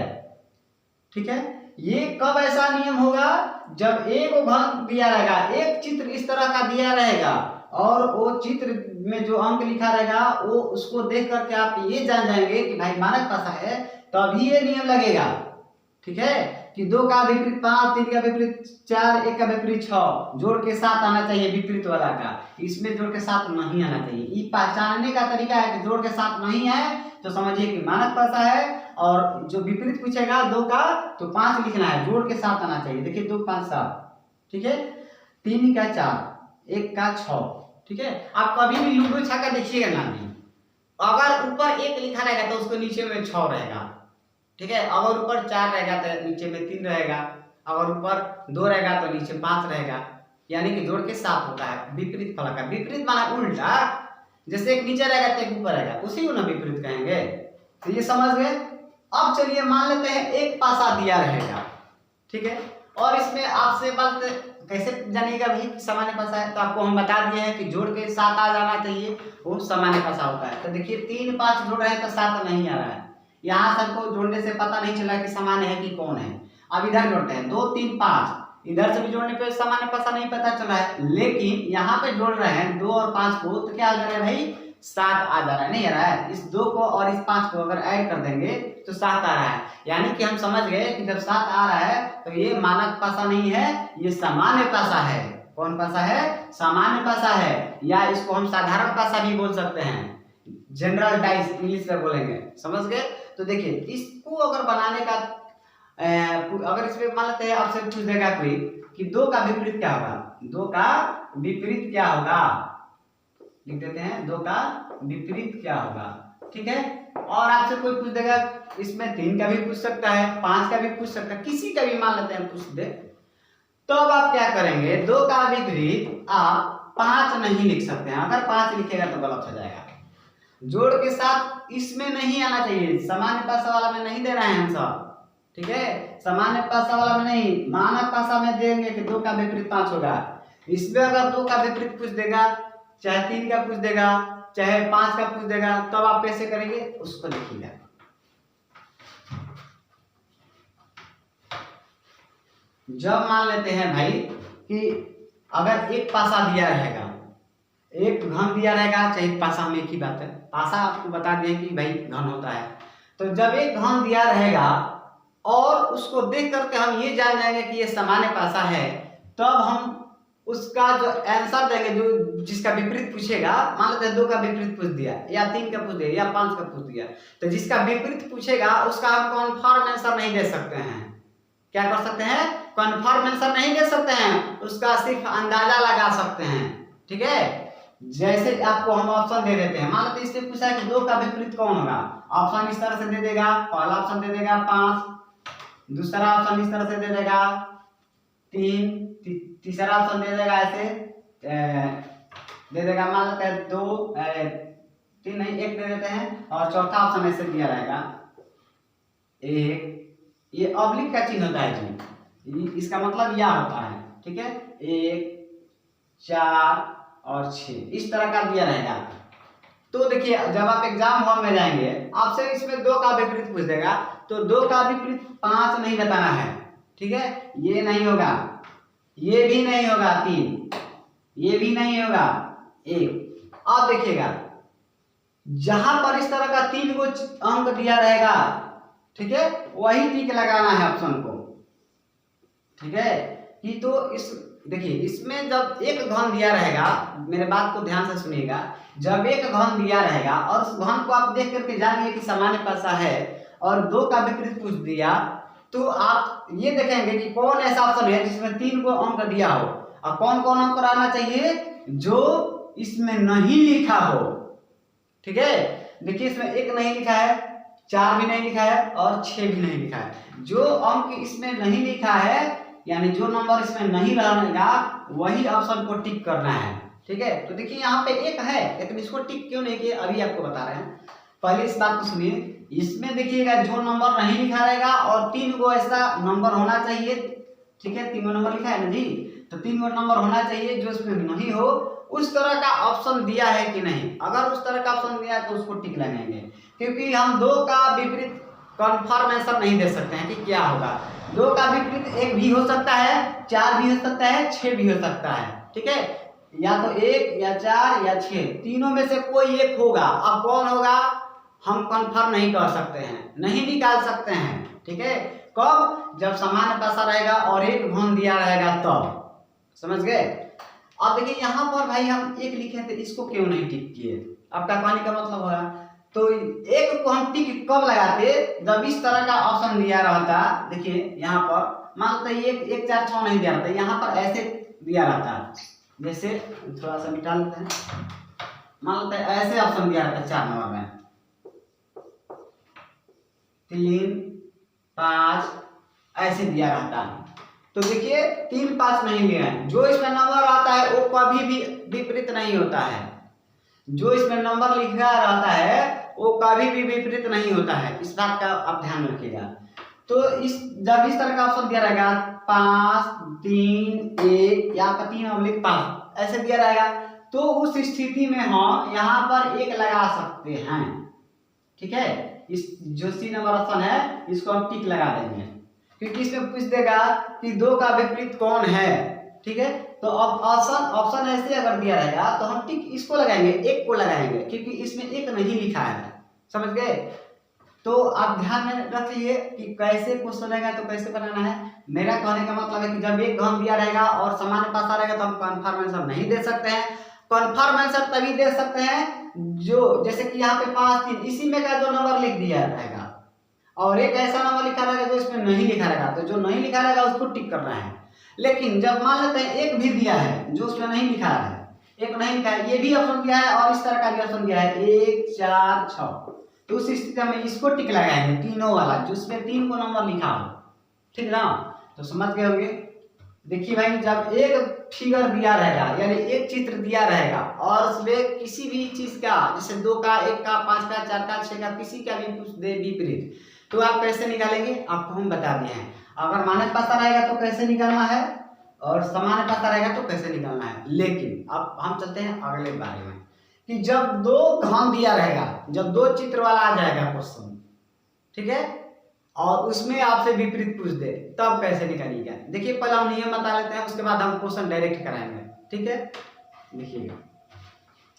ठीक है, ये कब ऐसा नियम होगा? जब एक घन दिया रहेगा, एक चित्र इस तरह का दिया रहेगा और वो चित्र में जो अंक लिखा रहेगा वो उसको देख करके आप ये जान जाएंगे कि भाई मानक भाषा है, तभी ये नियम लगेगा। ठीक है, कि 2 का विपरीत 5, 3 का विपरीत 4, 1 का विपरीत 6, जोड़ के 7 आना चाहिए विपरीत वाला का, इसमें जोड़ के 7 नहीं आना चाहिए। ये पहचानने का तरीका है कि जोड़ के 7 नहीं है तो समझिए कि मानक भाषा है, और जो विपरीत पूछेगा 2 का तो 5 लिखना है, जोड़ के 7 आना चाहिए। देखिए 2 5 7, ठीक है, 3 का 4, 1 का 6। ठीक है, आप कभी भी लूडो छक्का देखिएगा ना भी, अगर ऊपर 1 लिखा रहेगा तो उसको नीचे में 6 रहेगा। ठीक है, अगर ऊपर 4 रहेगा तो नीचे में 3 रहेगा, अगर ऊपर 2 रहेगा तो नीचे 5 रहेगा, यानी कि जोड़ के 7 होता है विपरीत फलक का। विपरीत माना उल्टा, जैसे एक नीचे रहेगा तो एक ऊपर रहेगा, उसी को ना विपरीत कहेंगे। तो ये समझ गए। अब चलिए मान लेते हैं एक पासा दिया रहेगा, ठीक है, और इसमें आपसे बात कैसे जानिएगा भाई सामान्य पासा है? तो आपको हम बता दिए हैं कि जोड़ के 7 आ जाना चाहिए, वो सामान्य पासा होता है। तो देखिए 3 5 जोड़ रहे हैं तो 7 नहीं आ रहा है, यहाँ सबको जोड़ने से पता नहीं चला कि सामान्य है कि कौन है। अब इधर जोड़ते हैं 2 3 5, इधर से भी जोड़ने पे सामान्य पासा नहीं पता चला है, लेकिन यहाँ पे जोड़ रहे हैं 2 और 5 को, तो क्या आ जा रहा है भाई? 7 आ जा रहा है। नहीं आ रहा है? इस 2 को और इस 5 को अगर ऐड कर देंगे तो 7 आ रहा है, यानी कि हम समझ गए कि जब 7 आ रहा है तो ये मानक पासा नहीं है, ये सामान्य पासा है। कौन पासा है? सामान्य पासा है, या इसको हम साधारण पासा भी बोल सकते हैं, जनरल डाइस इंग्लिश में बोलेंगे। समझ गए? तो देखिए इसको अगर बनाने का अगर इसमें मान लेते हैं आपसे पूछ देगा कोई कि 2 का विपरीत क्या होगा, 2 का विपरीत क्या होगा, लिख देते हैं 2 का विपरीत क्या होगा। ठीक है, और आपसे कोई पूछ देगा इसमें 3 का भी पूछ सकता है, 5 का भी पूछ सकता है, किसी का भी मान लेते हैं पूछ दे, तो अब आप क्या करेंगे? 2 का विपरीत आप 5 नहीं लिख सकते हैं, अगर 5 लिखेगा तो गलत हो जाएगा। जोड़ के साथ इसमें नहीं आना चाहिए, सामान्य पासा वाला में नहीं दे रहे हैं हम सब। ठीक है, सामान्य पासा वाला में नहीं, मानक पासा में देंगे कि 2 का विपरीत 5 होगा। इसमें अगर 2 का विपरीत पूछ देगा, चाहे 3 का पूछ देगा, चाहे 5 का पूछ देगा, तब आप कैसे करेंगे उसको देखिएगा। जब मान लेते हैं भाई कि अगर एक पासा दिया रहेगा, एक घन दिया रहेगा, चाहे पासा में एक ही बात है, पासा आपको बता दें कि भाई घन होता है, तो जब एक घन दिया रहेगा और उसको देख करके हम ये जान जाएंगे कि ये सामान्य पासा है, तब हम उसका जो आंसर देंगे, जो जिसका विपरीत पूछेगा, मान लेते हैं 2 का विपरीत पूछ दिया या 3 का पूछ दिया या 5 का पूछ दिया, तो जिसका विपरीत पूछेगा उसका हम कन्फर्म आंसर नहीं दे सकते हैं। क्या कर सकते हैं? कन्फर्म आंसर नहीं दे सकते हैं, उसका सिर्फ अंदाजा लगा सकते हैं। ठीक है, जैसे आपको हम ऑप्शन दे देते हैं, मान लेते इससे पूछा है कि 2 का विपरीत कौन होगा, ऑप्शन इस तरह से दे देगा। पहला ऑप्शन दे देगा 5, दूसरा ऑप्शन इस तरह से दे देगा 3, तीसरा ऑप्शन दे देगा ऐसे दे देगा, मान लेते हैं 2 3 नहीं 1 दे देते हैं, और चौथा ऑप्शन ऐसे दिया रहेगा 1। ये ऑब्लिक का चिन्ह होता है जी, इसका मतलब यह होता है। ठीक है, 1 4 और 6 इस तरह का दिया रहेगा। तो देखिए जब आप एग्जाम हॉल में जाएंगे, आपसे इसमें 2 का विपरीत पूछ देगा, तो 2 का विपरीत 5 नहीं बताना है। ठीक है, ये नहीं होगा, ये भी नहीं होगा 3, ये भी नहीं होगा 1। अब देखिएगा जहां पर इस तरह का 3 को अंक दिया रहेगा, ठीक है, वही टिक लगाना है ऑप्शन को। ठीक है, कि तो इस देखिए इसमें जब एक घन दिया रहेगा, मेरे बात को ध्यान से सुनिएगा, जब एक घन दिया रहेगा और उस घन को आप देख करके जानिए कि सामान्य पैसा है और 2 का विपरीत पूछ दिया, तो आप ये देखेंगे कि कौन ऐसा ऑप्शन है जिसमें 3 को अंक दिया हो, और कौन कौन अंक रहना चाहिए जो इसमें नहीं लिखा हो। ठीक है, देखिए इसमें 1 नहीं लिखा है, 4 भी नहीं लिखा है और 6 भी नहीं लिखा है। जो अंक इसमें नहीं लिखा है, यानी जो नंबर इसमें नहीं रहेगा, वही ऑप्शन को टिक करना है। ठीक है, तो देखिए यहाँ पे 1 है, लेकिन इसको टिक क्यों नहीं किए अभी आपको बता रहे हैं। पहले इस बात को सुनिए, इसमें देखिएगा जो नंबर नहीं लिखा रहेगा और 3 को ऐसा नंबर होना चाहिए। ठीक है, 3 नंबर लिखा है ना जी, तो 3 नंबर होना चाहिए जो इसमें नहीं हो, उस तरह का ऑप्शन दिया है कि नहीं। अगर उस तरह का ऑप्शन दिया है तो उसको टिक लगाएंगे, क्योंकि हम 2 का विपरीत कन्फर्म आंसर नहीं दे सकते हैं कि क्या होगा। 2 का विपरीत 1 भी हो सकता है, 4 भी हो सकता है, 6 भी हो सकता है। ठीक है, या तो 1 या 4 या 6, तीनों में से कोई एक होगा। अब कौन होगा हम कंफर्म नहीं कर सकते हैं, नहीं निकाल सकते हैं। ठीक है, कब? जब सामान्य पैसा रहेगा और एक घन दिया रहेगा तब। समझ गए? अब देखिए यहाँ पर भाई हम 1 लिखे थे, इसको क्यों नहीं टिक किए? आपका कहने का मतलब होगा, तो 1 को हम टिक कब लगाते? जब इस तरह का ऑप्शन दिया रहता। देखिए यहाँ पर मान लो 1 1 4 6 नहीं दिया रहता, यहाँ पर ऐसे दिया रहता। जैसे थोड़ा सा मिटा लेते हैं, मान लो ऐसे ऑप्शन दिया रहता 4 नंबर में, 3 5 ऐसे दिया रहता। तो देखिए 3 5 नहीं लिया है, जो इसमें नंबर आता है वो कभी भी विपरीत नहीं होता है। जो इसमें नंबर लिखा रहता है वो कभी भी विपरीत नहीं होता है, इस बात का आप ध्यान रखिएगा। तो इस जब इस तरह का ऑप्शन दिया रहेगा 5 3 1 या 3/5 ऐसे दिया रहेगा, तो उस स्थिति में हम यहाँ पर 1 लगा सकते हैं। ठीक है, इस जो सी नंबर ऑप्शन है इसको हम टिक लगा देंगे, क्योंकि इसमें पूछ देगा कि 2 का विपरीत कौन है। ठीक है, तो अब ऑप्शन ऐसे अगर दिया रहेगा तो हम टिक इसको लगाएंगे, 1 को लगाएंगे, क्योंकि इसमें 1 नहीं लिखा है। समझ गए? तो आप ध्यान में रखिए कि कैसे क्वेश्चन रहेगा तो कैसे बनाना है। मेरा कहने का मतलब है कि जब एक घन दिया रहेगा और सामान्य पासा रहेगा तो हम कन्फर्म आंसर नहीं दे सकते हैं। कन्फर्म आंसर तभी दे सकते हैं जो जैसे कि यहाँ पे 5 3 इसी में का जो नंबर लिख दिया रहेगा और एक ऐसा नंबर लिखा रहेगा जो इसमें नहीं लिखा रहेगा, तो जो नहीं लिखा रहेगा उसको टिक करना है। लेकिन जब मान लेते हैं 1 भी दिया है जो उसमें नहीं लिखा है, 1 नहीं लिखा है, ये भी ऑप्शन दिया है और इस तरह का भी ऑप्शन दिया है 1 4 6, तो उस स्थिति में इसको टिक लगाएंगे, तीनों वाला जिसमें 3 को नंबर लिखा हो। ठीक ना, तो समझ गए होंगे। देखिए भाई जब एक फिगर दिया रहेगा यानी एक चित्र दिया रहेगा और उसमें किसी भी चीज का जैसे 2 का 1 का 5 का 4 का 6 का किसी का भी कुछ दे विपरीत, तो आप कैसे निकालेंगे आपको हम बता दिए हैं। अगर माइनस पासा रहेगा तो कैसे निकालना है और समान पासा रहेगा तो कैसे निकालना है। लेकिन अब हम चलते हैं अगले बारे में कि जब 2 घन दिया रहेगा, जब 2 चित्र वाला आ जाएगा क्वेश्चन, ठीक है, और उसमें आपसे विपरीत पूछ दे तब कैसे निकालिएगा। देखिए पहले हम नियम बता लेते हैं, उसके बाद हम क्वेश्चन डायरेक्ट कराएंगे। ठीक है, देखिएगा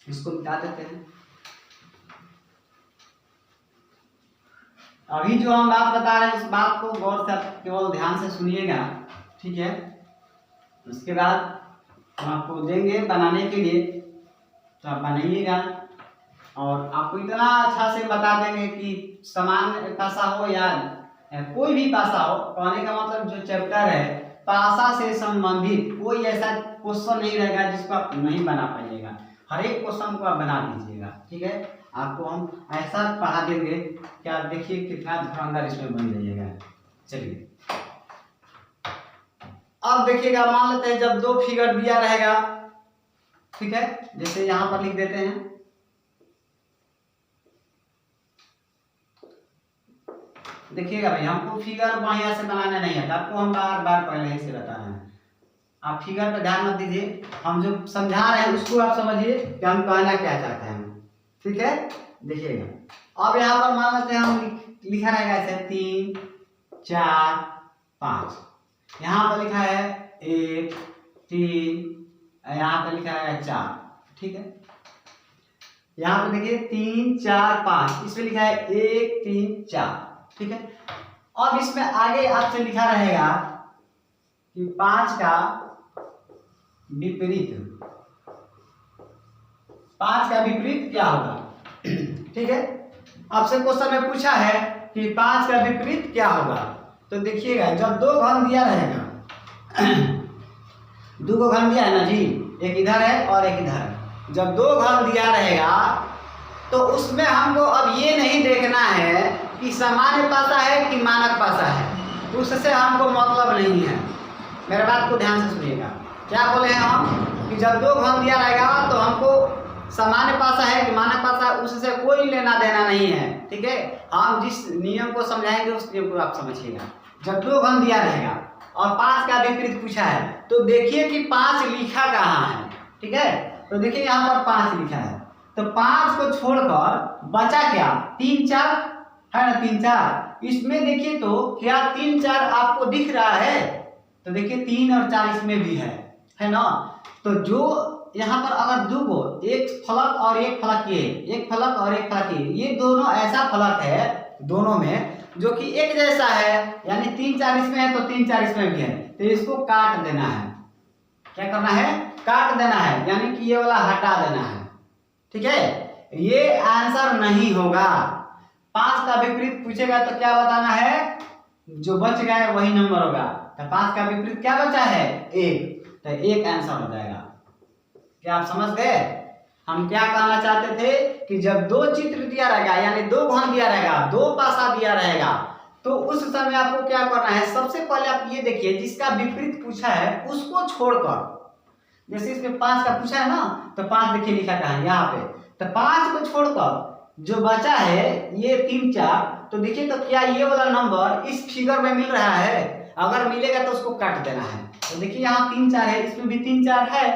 इसको मिटा देते हैं। अभी जो हम बात बता रहे हैं उस बात को गौर से केवल ध्यान से सुनिएगा। ठीक है, उसके बाद हम आपको देंगे बनाने के लिए, तो आप बनाइएगा। और आपको इतना अच्छा से बता देंगे कि सामान्य पासा हो या कोई भी पासा हो, कहने का मतलब जो चैप्टर है पासा से संबंधित कोई ऐसा क्वेश्चन नहीं रहेगा जिसको आप नहीं बना पाइएगा। हर एक क्वेश्चन को आप बना दीजिएगा, ठीक है। आपको हम ऐसा पढ़ा देंगे कि आप देखिए कितना धुरंधर इसमें बन जाइएगा। चलिए अब देखिएगा, मान लेते हैं जब दो फिगर दिया रहेगा, ठीक है, जैसे यहां पर लिख देते हैं, देखिएगा भाई हमको फिगर बढ़िया से बनाना नहीं आता, आपको हम बार बार पहले ही से बता रहे हैं। आप फिगर पे ध्यान मत दीजिए, हम जो समझा रहे हैं उसको आप समझिए कि हम कहना क्या चाहते हैं, ठीक है। देखिएगा अब यहाँ पर मान लेते हैं हम लिखा रहेगा ऐसे 3 4 5, यहाँ पर लिखा है 1 3, यहाँ पर लिखा है 4, ठीक है। यहाँ पे देखिए 3 4 5, इसमें लिखा है 1 3 4, ठीक है। अब इसमें आगे आपसे लिखा रहेगा कि 5 का विपरीत, 5 का विपरीत क्या होगा, ठीक है। आपसे क्वेश्चन में पूछा है कि 5 का विपरीत क्या होगा, तो देखिएगा जब दो घन दिया रहेगा, दो को घन दिया है ना जी, एक इधर है और एक इधर है, जब दो घन दिया रहेगा तो उसमें हमको अब ये नहीं देखना है कि सामान्य पासा है कि मानक पासा है, उससे हमको मतलब नहीं है। मेरे बात को ध्यान से सुनिएगा, क्या बोले हैं हम कि जब दो घन दिया रहेगा तो हमको सामान्य पासा है कि मानक पासा, उससे कोई लेना देना नहीं है, ठीक है। हम जिस नियम को समझाएंगे उस नियम को आप समझिएगा। जब दो घन दिया रहेगा और 5 का विपरीत पूछा है, तो देखिए कि 5 लिखा कहाँ है, ठीक है। तो देखिए यहाँ पर 5 लिखा है, तो 5 को छोड़कर बचा क्या, 3 4 है ना, 3 4, इसमें देखिए तो क्या 3 4 आपको दिख रहा है, तो देखिए 3 और 4 इसमें भी है ना। तो जो यहाँ पर अगर दो को एक फलक और एक फलक ये, एक फलक और एक फलक ये दोनों ऐसा फलक है दोनों में जो कि एक जैसा है, यानी 3 4 इसमें है तो 3 4 इसमें भी है, तो इसको काट देना है। क्या करना है, काट देना है, यानी कि ये वाला हटा देना है, ठीक है। ये आंसर नहीं होगा। 5 का विपरीत पूछेगा तो क्या बताना है, जो बच गया है वही नंबर होगा। तो 5 का विपरीत क्या बचा है, 1, तो 1 आंसर हो जाएगा। क्या आप समझ गए हम क्या कहना चाहते थे कि जब दो चित्र दिया रहेगा, यानी दो घन दिया रहेगा, दो पासा दिया रहेगा, तो उस समय आपको क्या करना है, सबसे पहले आप ये देखिए जिसका विपरीत पूछा है उसको छोड़कर, जैसे इसमें 5 का पूछा है ना, तो 5 देखिए लिखा कहाँ है यहाँ पे, तो 5 को छोड़कर जो बचा है ये 3 4, तो देखिए तो क्या ये वाला नंबर इस फिगर में मिल रहा है, अगर मिलेगा तो उसको काट देना है। तो देखिए यहाँ 3 4 है, इसमें भी 3 4 है,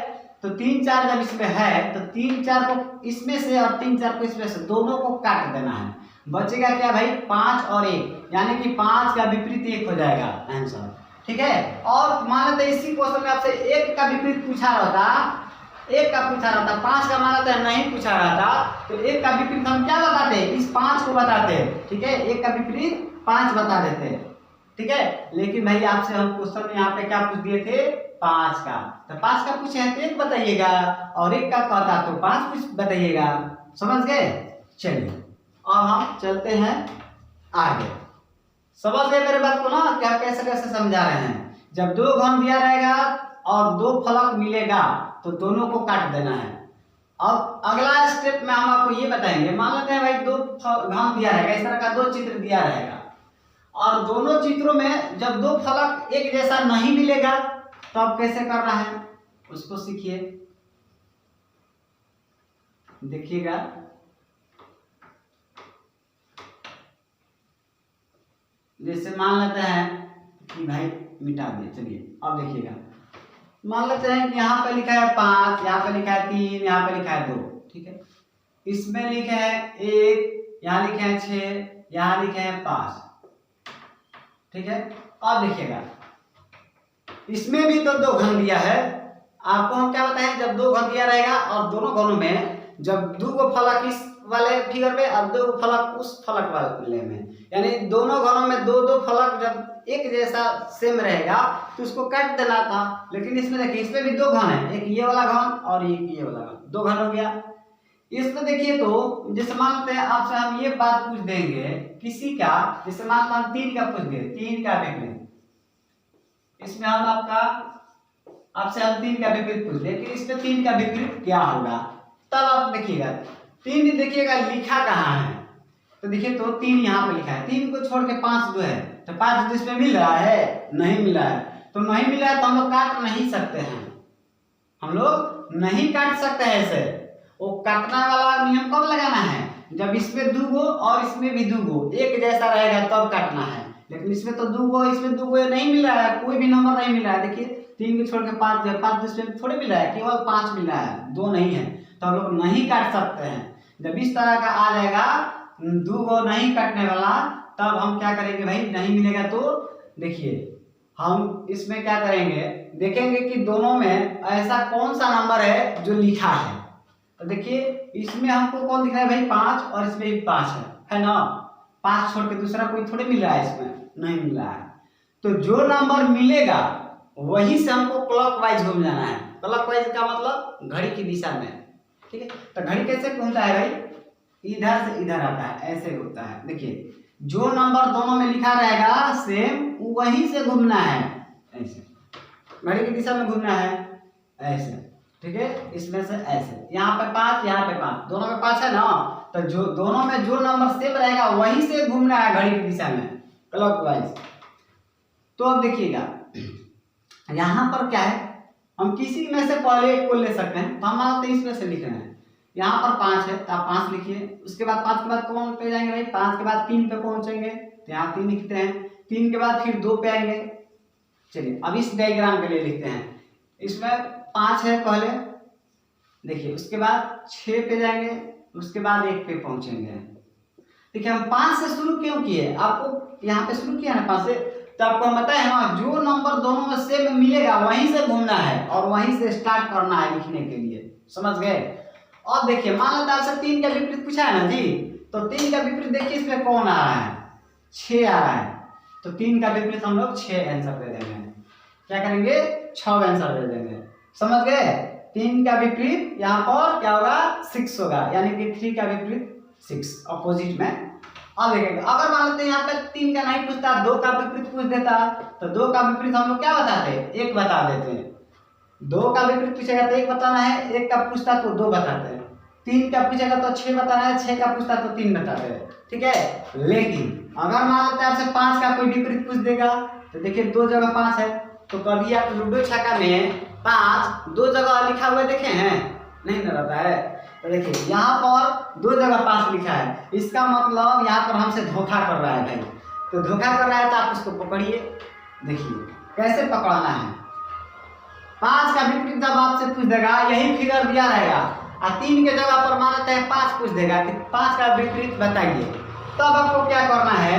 तो 3 4 जब इसमें है तो 3 4 को इसमें से और 3 4 को इसमें से, दोनों को काट देना है। बचेगा क्या भाई, 5 और 1, यानी कि 5 का विपरीत 1 हो जाएगा आंसर, ठीक है। और मान लेते इसी क्वेश्चन में आपसे 1 का विपरीत पूछा रहता, 1 का पूछा रहता, 5 का मान लेते हैं नहीं पूछा रहता, तो 1 का विपरीत हम क्या बताते, इस 5 को बताते, ठीक है। 1 का विपरीत 5 बता देते, ठीक है। लेकिन भाई आपसे हम क्वेश्चन में यहाँ पे क्या पूछ दिए थे, 5 का, तो 5 का पूछे हैं तो 1 बताइएगा, और 1 का कहता तो 5 कुछ बताइएगा, समझ गए। चलिए अब हम चलते हैं आगे, समझ गए मेरे बात को ना, क्या कैसे कैसे समझा रहे हैं। जब दो घन दिया रहेगा और दो फलक मिलेगा तो दोनों को काट देना है। अब अगला स्टेप में हम आपको ये बताएंगे, मान लेते हैं भाई दो घन दिया रहेगा, इस तरह का दो चित्र दिया रहेगा, और दोनों चित्रों में जब दो फलक एक जैसा नहीं मिलेगा तो अब कैसे करना है उसको सीखिए, देखिएगा। जैसे मान लेते हैं कि भाई मिटा दिए, चलिए अब देखिएगा, मान लेते हैं कि यहाँ पे लिखा है 5, यहाँ पे लिखा है 3, यहाँ पे लिखा है 2, ठीक है। इसमें लिखे हैं 1, यहाँ लिखे हैं 6, यहाँ लिखे हैं 5, ठीक है। अब देखिएगा इसमें भी तो दो घन दिया है, आपको हम क्या बताएं, जब दो घन दिया रहेगा और दोनों घनों में जब दो को फलक इस वाले फिगर में और दो फलक उस फलक वाले में, यानी दोनों घनों में दो दो फलक जब एक जैसा सेम रहेगा तो उसको काट देना था। लेकिन इसमें देखिए, इसमें भी दो घन है, एक ये वाला घन और एक ये वाला घन, दो घन हो गया। इसमें देखिए तो जैसे मानते हैं आपसे हम ये बात पूछ देंगे किसी का, जैसे मान 3 का पूछ दें, 3 का विपरीत, इसमें हम आपसे हम 3 का विपरीत पूछ दें कि इसमें 3 का विपरीत क्या होगा, तब आप देखिएगा 3 देखिएगा लिखा कहाँ है, तो देखिए तो 3 यहाँ पे लिखा है, 3 को छोड़ के 5 जो है, तो 5 जो इसमें मिल रहा है, नहीं मिला है, तो नहीं मिला है तो हम लोग काट नहीं सकते हैं, हम लोग नहीं काट सकते हैं ऐसे। वो काटने वाला नियम कब लगाना है, जब इसमें 2 गो और इसमें भी 2 गो एक जैसा रहेगा तब काटना है। लेकिन इसमें तो 2 गो, इसमें 2 गो नहीं मिल रहा है, कोई भी नंबर नहीं मिल रहा है। देखिए 3 को छोड़ के 5 इसमें थोड़े मिल रहा है, केवल 5 मिल रहा है, 2 नहीं है, तो हम लोग नहीं काट सकते हैं। जब इस तरह का आ जाएगा 2 गो नहीं काटने वाला, तब हम क्या करेंगे भाई, नहीं मिलेगा तो देखिए हम इसमें क्या करेंगे, देखेंगे कि दोनों में ऐसा कौन सा नंबर है जो लिखा है। तो देखिए इसमें हमको कौन दिख रहा है भाई, 5, और इसमें भी 5 है ना, 5 छोड़ के दूसरा कोई थोड़े मिल रहा है, इसमें नहीं मिल रहा है। तो जो नंबर मिलेगा वही से हमको क्लॉकवाइज घूम जाना है। क्लॉकवाइज का मतलब घड़ी की दिशा में, ठीक है। तो घड़ी कैसे घूमता है भाई, इधर से इधर आता है, ऐसे घूमता है। देखिए जो नंबर दोनों में लिखा रहेगा सेम वहीं से घूमना है, ऐसे घड़ी की दिशा में घूमना है, ऐसे, ठीक है। इसमें से ऐसे, यहाँ पे 5, यहाँ पे 5, दोनों में 5 है ना, तो जो दोनों में जो नंबर सेम रहेगा वहीं से घूमना है घड़ी की दिशा में, क्लॉकवाइज। तो अब देखिएगा यहाँ पर क्या है, हम किसी में से पहले एक को ले सकते हैं, तो हम मानते हैं इसमें से लिख रहे हैं। यहाँ पर 5 है तो आप 5 लिखिए, उसके बाद 5 के बाद कौन पे जाएंगे भाई, 5 के बाद 3 पे पहुंचेंगे, तो यहाँ 3 लिखते हैं, 3 के बाद फिर 2 पे आएंगे। चलिए अब इस डायग्राम के लिए लिखते हैं, इसमें 5 है पहले, देखिए उसके बाद 6 पे जाएंगे, उसके बाद 1 पे पहुंचेंगे। देखिए हम 5 से शुरू क्यों किए, आपको यहाँ पे शुरू किया ना 5 से, तो आपको हम बताए ना जो नंबर दोनों में सेम मिलेगा वहीं से घूमना है और वहीं से स्टार्ट करना है लिखने के लिए, समझ गए। और देखिए मान लेते आपसे 3 का विपरीत पूछा है ना जी, तो 3 का विपरीत देखिए इसमें कौन आ रहा है, 6 आ रहा है, तो 3 का विपरीत हम लोग 6 आंसर दे देंगे। क्या करेंगे, 6 आंसर दे देंगे, समझ गए। 3 का विपरीत यहाँ पर क्या होगा, 6 होगा, यानी कि 3 का विपरीत 6 अपोजिट में। अब देखेंगे अगर मान लेते हैं यहाँ पे 3 का नहीं पूछता, 2 का विपरीत पूछ देता, तो 2 का विपरीत हम लोग क्या बताते हैं, 1 बता देते हैं। 2 का विपरीत पूछेगा तो 1 बताना है, 1 का पूछता तो 2 बताते हैं, 3 का पूछेगा तो 6 बताना है, 6 का पूछता तो 3 बताते हैं, ठीक है। लेकिन अगर मान लेते हैं आपसे 5 का कोई विपरीत पूछ देगा, तो देखिए 2 जगह 5 है, तो कभी आप लूडो छक्का में 5 2 जगह लिखा हुआ देखे हैं, नहीं ना रहता है। तो देखिए यहाँ पर 2 जगह 5 लिखा है, इसका मतलब यहाँ पर हमसे धोखा कर रहा है भाई। तो धोखा कर रहा है तो आप उसको पकड़िए, देखिए कैसे पकड़ना है। 5 का विपरीत जब आपसे पूछ देगा, यही फिगर दिया रहेगा, और 3 के जगह पर मान लेते हैं 5 पूछ देगा कि 5 का विपरीत बताइए, तब आपको क्या करना है,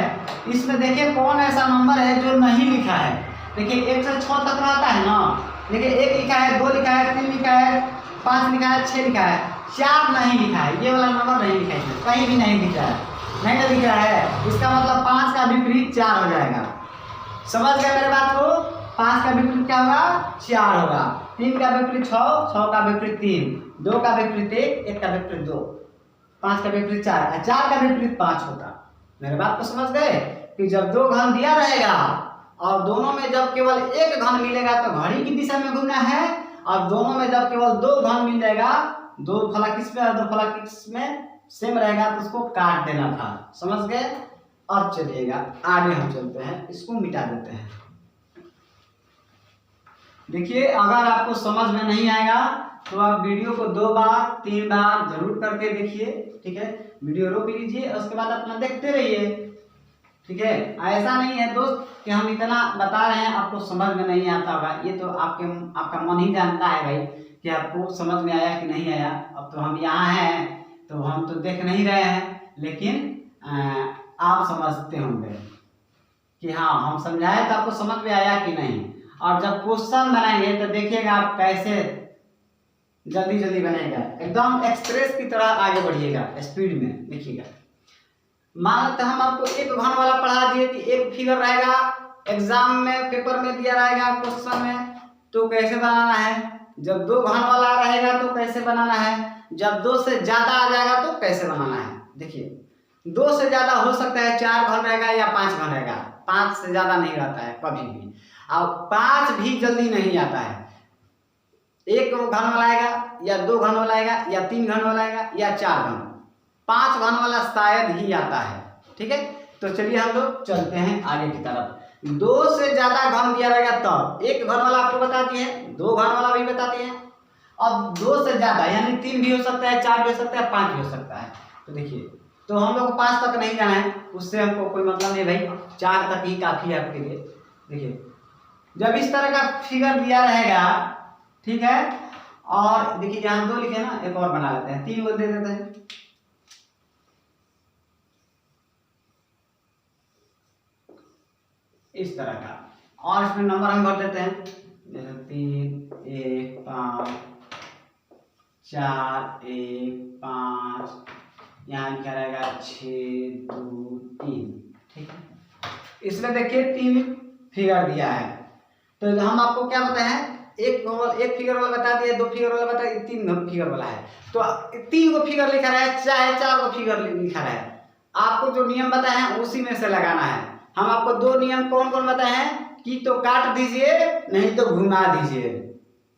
इसमें देखिए कौन ऐसा नंबर है जो नहीं लिखा है। देखिए 1 से 6 तक रहता है ना, देखिए 1 लिखा है, 2 लिखा है, 3 लिखा है, 5 लिखा है, 6 लिखा है, 4 नहीं लिखा है, ये वाला नंबर नहीं लिखा है, कहीं भी नहीं लिखा है, नहीं तो लिख रहा है, इसका मतलब 5 का विपरीत 4 हो जाएगा। समझ गए मेरे बात को, 5 का विपरीत क्या होगा, 4 होगा, 3 का विपरीत 6, 6 का विपरीत 3, 2 का विपरीत 1, 1 का विपरीत 2, 5 का विपरीत 4, 4 का विपरीत 5 होता। मेरे बात को समझ गए कि जब 2 घन दिया रहेगा और दोनों में जब केवल 1 घन मिलेगा तो घड़ी की दिशा में घूमना है, और दोनों में जब केवल 2 घन मिल जाएगा, 2 फलक इसमें और 2 फलक इसमें सेम रहेगा, तो उसको काट देना था, समझ गए। अब चलिएगा आगे हम चलते हैं, इसको मिटा देते हैं। देखिए अगर आपको समझ में नहीं आएगा तो आप वीडियो को 2 बार 3 बार जरूर करके देखिए, ठीक है। वीडियो रोक लीजिए और उसके बाद अपना देखते रहिए, ठीक है। ऐसा नहीं है दोस्त कि हम इतना बता रहे हैं आपको समझ में नहीं आता होगा, ये तो आपका मन ही जानता है भाई कि आपको समझ में आया कि नहीं आया। अब तो हम यहाँ हैं तो हम तो देख नहीं रहे हैं, लेकिन आप समझते होंगे कि हाँ हम समझाए तो आपको समझ में आया कि नहीं। और जब क्वेश्चन बनाएंगे तो देखिएगा आप कैसे जल्दी जल्दी बनेगा, एकदम एक्सप्रेस की तरह आगे बढ़िएगा, स्पीड में देखिएगा। मान लेते हम आपको 1 घन वाला पढ़ा दिए कि एक फिगर रहेगा एग्जाम में पेपर में दिया रहेगा क्वेश्चन में, तो कैसे बनाना है, जब दो घन वाला रहेगा तो कैसे बनाना है, जब दो से ज्यादा आ जाएगा तो कैसे बनाना है। देखिए दो से ज्यादा हो सकता है 4 घन रहेगा या 5 घन रहेगा, 5 से ज्यादा नहीं रहता है कभी भी, और 5 भी जल्दी नहीं आता है। 1 घन वाला आएगा या 2 घन वाला आएगा या 3 घन वाला आएगा या 4 घन, 5 घन वाला शायद ही आता है। ठीक है, तो चलिए हम लोग चलते हैं आगे की तरफ। 2 से ज्यादा घन दिया रहेगा तब 1 घन वाला आपको बताती है, 2 घन वाला भी बताती है, अब 2 से ज्यादा यानी 3 भी हो सकता है, 4 भी हो सकता है, 5 भी हो सकता है। तो देखिए, तो हम लोग 5 तक नहीं जाना है, उससे हमको कोई मतलब नहीं भाई, 4 तक ही काफी है आपके लिए। देखिए जब इस तरह का फिगर दिया रहेगा, ठीक है, और देखिए यहाँ 2 लिखे ना, एक और बना लेते हैं, 3 को दे देते हैं। इस तरह का, और इसमें नंबर हम भर देते हैं, जैसे 3 1 5 4 1 5, यहाँ लिखा रहेगा 6 2 3। ठीक है, इसमें देखिए 3 फिगर दिया है, तो हम आपको क्या बताए, एक फिगर वाला बता दिया, 2 फिगर वाला बता दिया, 3 फिगर वाला है, तो 3 को फिगर लिखा रहा है चाहे 4 को फिगर लिखा रहा है, आपको जो नियम बताए हैं उसी में से लगाना है। हम आपको 2 नियम कौन कौन बताए हैं कि तो काट दीजिए नहीं तो घुमा दीजिए,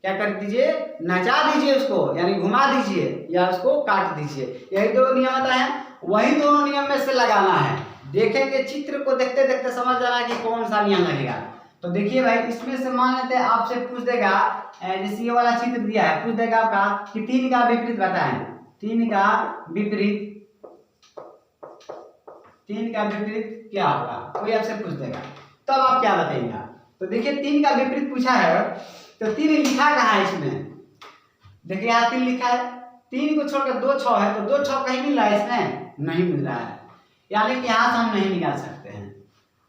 क्या कर दीजिए, नचा दीजिए उसको, यानी घुमा दीजिए या उसको काट दीजिए, यही 2 नियम बताए हैं, वही दोनों नियम में से लगाना है। देखेंगे चित्र को देखते देखते समझ जाना कि कौन सा नियम लगेगा। तो देखिए भाई, इसमें से मान लेते हैं आपसे पूछ देगा, जैसे ये वाला चित्र दिया है, पूछ देगा आपका कि 3 का विपरीत बताएं, 3 का विपरीत, 3 का विपरीत क्या होगा, कोई आपसे पूछ देगा, तब आप क्या बताएंगे। तो देखिए 3 का विपरीत पूछा है, तो 3 लिखा कहाँ है इसमें, देखिए यहाँ 3 लिखा है, 3 को छोड़कर 2 6 है, तो 2 6 कहीं मिल रहा है, इसमें नहीं मिल रहा है, यानी कि यहाँ से हम नहीं निकाल सकते हैं।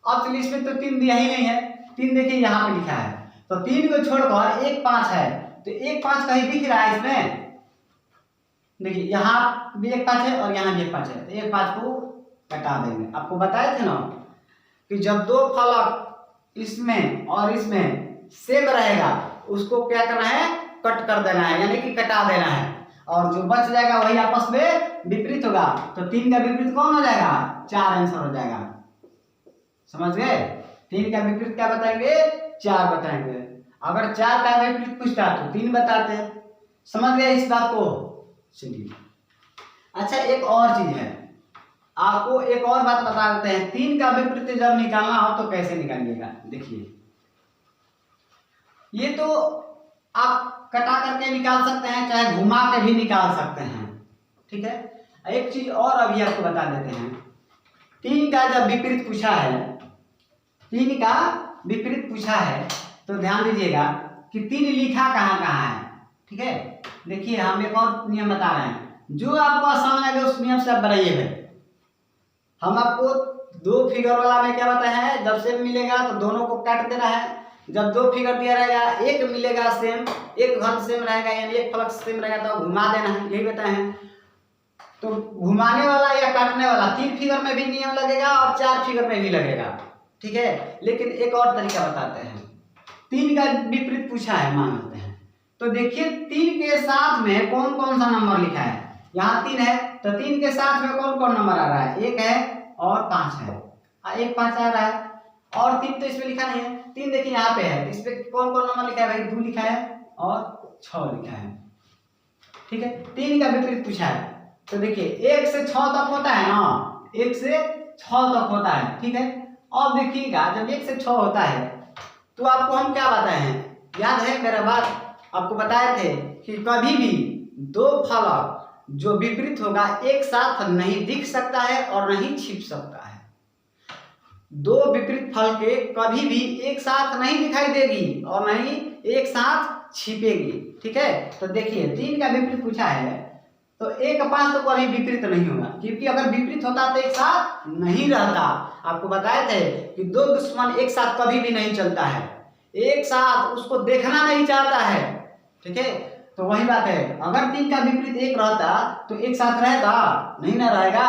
अब चलिए इसमें तो 3 दिया ही नहीं है, 3 देखिए यहाँ पे लिखा है, तो 3 को छोड़कर 1 5 है, तो 1 5 कहीं दिख रहा है इसमें, देखिए यहाँ भी 1 5 है और यहाँ भी 1 5 है, तो 1 5 को कटा देंगे। आपको बताए थे ना कि जब 2 फलक इसमें और इसमें सेम रहेगा, उसको क्या करना है, कट कर देना है, यानी कि कटा देना है, और जो बच जाएगा वही आपस में विपरीत होगा, तो 3 का विपरीत कौन हो जाएगा, 4 आंसर हो जाएगा। समझ गए, 3 का विपरीत क्या बताएंगे, 4 बताएंगे। अगर 4 का विपरीत पूछता तो 3 बताते। समझ गए इस बात को। चलिए अच्छा, एक और चीज है, आपको एक और बात बता देते हैं, 3 का विपरीत जब निकालना हो तो कैसे निकालिएगा। देखिए ये तो आप कटा करके निकाल सकते हैं, चाहे घुमा के भी निकाल सकते हैं। ठीक है, एक चीज और अभी आपको बता देते हैं, 3 का जब विपरीत पूछा है, 3 का विपरीत पूछा है, तो ध्यान दीजिएगा कि 3 लिखा कहाँ कहाँ है। ठीक है, देखिए हम एक और नियम बता रहे हैं, जो आपको आसान लगे उस नियम से आप बनाइए भाई। हम आपको 2 फिगर वाला में क्या बताया है, जब सेम मिलेगा तो दोनों को काट देना है, जब 2 फिगर दिया रहेगा, एक मिलेगा सेम, एक घन सेम रहेगा यानी एक फलक सेम रहेगा तो घुमा देना है, यही बताए हैं। तो घुमाने वाला या काटने वाला 3 फिगर में भी नियम लगेगा और 4 फिगर में भी लगेगा। ठीक है, लेकिन एक और तरीका बताते हैं, 3 का विपरीत पूछा है मान लेते हैं, तो देखिए 3 के साथ में कौन कौन सा नंबर लिखा है, यहाँ 3 है, तो 3 के साथ में कौन कौन नंबर आ रहा है, 1 है और 5 है, 1 5 आ रहा है, और 3 तो इसमें लिखा नहीं है, 3 देखिए यहाँ पे है, इस पे कौन कौन नंबर लिखा है भाई, 2 लिखा है और 6 लिखा है। ठीक है, 3 का विपरीत पूछा है, तो देखिए 1 से 6 तक होता है ना, 1 से 6 तक होता है। ठीक है, अब देखिएगा जब 1 से 6 होता है तो आपको हम क्या बताए हैं, याद है मेरा बात, आपको बताए थे कि कभी भी 2 फलक जो विपरीत होगा एक साथ नहीं दिख सकता है और नहीं छिप सकता है। 2 विपरीत फल के कभी भी एक साथ नहीं दिखाई देगी और नहीं एक साथ छिपेगी। ठीक है, तो देखिए 3 का विपरीत पूछा है, तो 1 5 तो कभी विपरीत नहीं होगा, क्योंकि अगर विपरीत होता तो एक साथ नहीं रहता। आपको बताए थे कि 2 दुश्मन एक साथ कभी भी नहीं चलता है, एक साथ उसको देखना नहीं चाहता है। ठीक है, तो वही बात है, अगर 3 का विपरीत 1 रहता तो एक साथ रहता, नहीं ना रहेगा,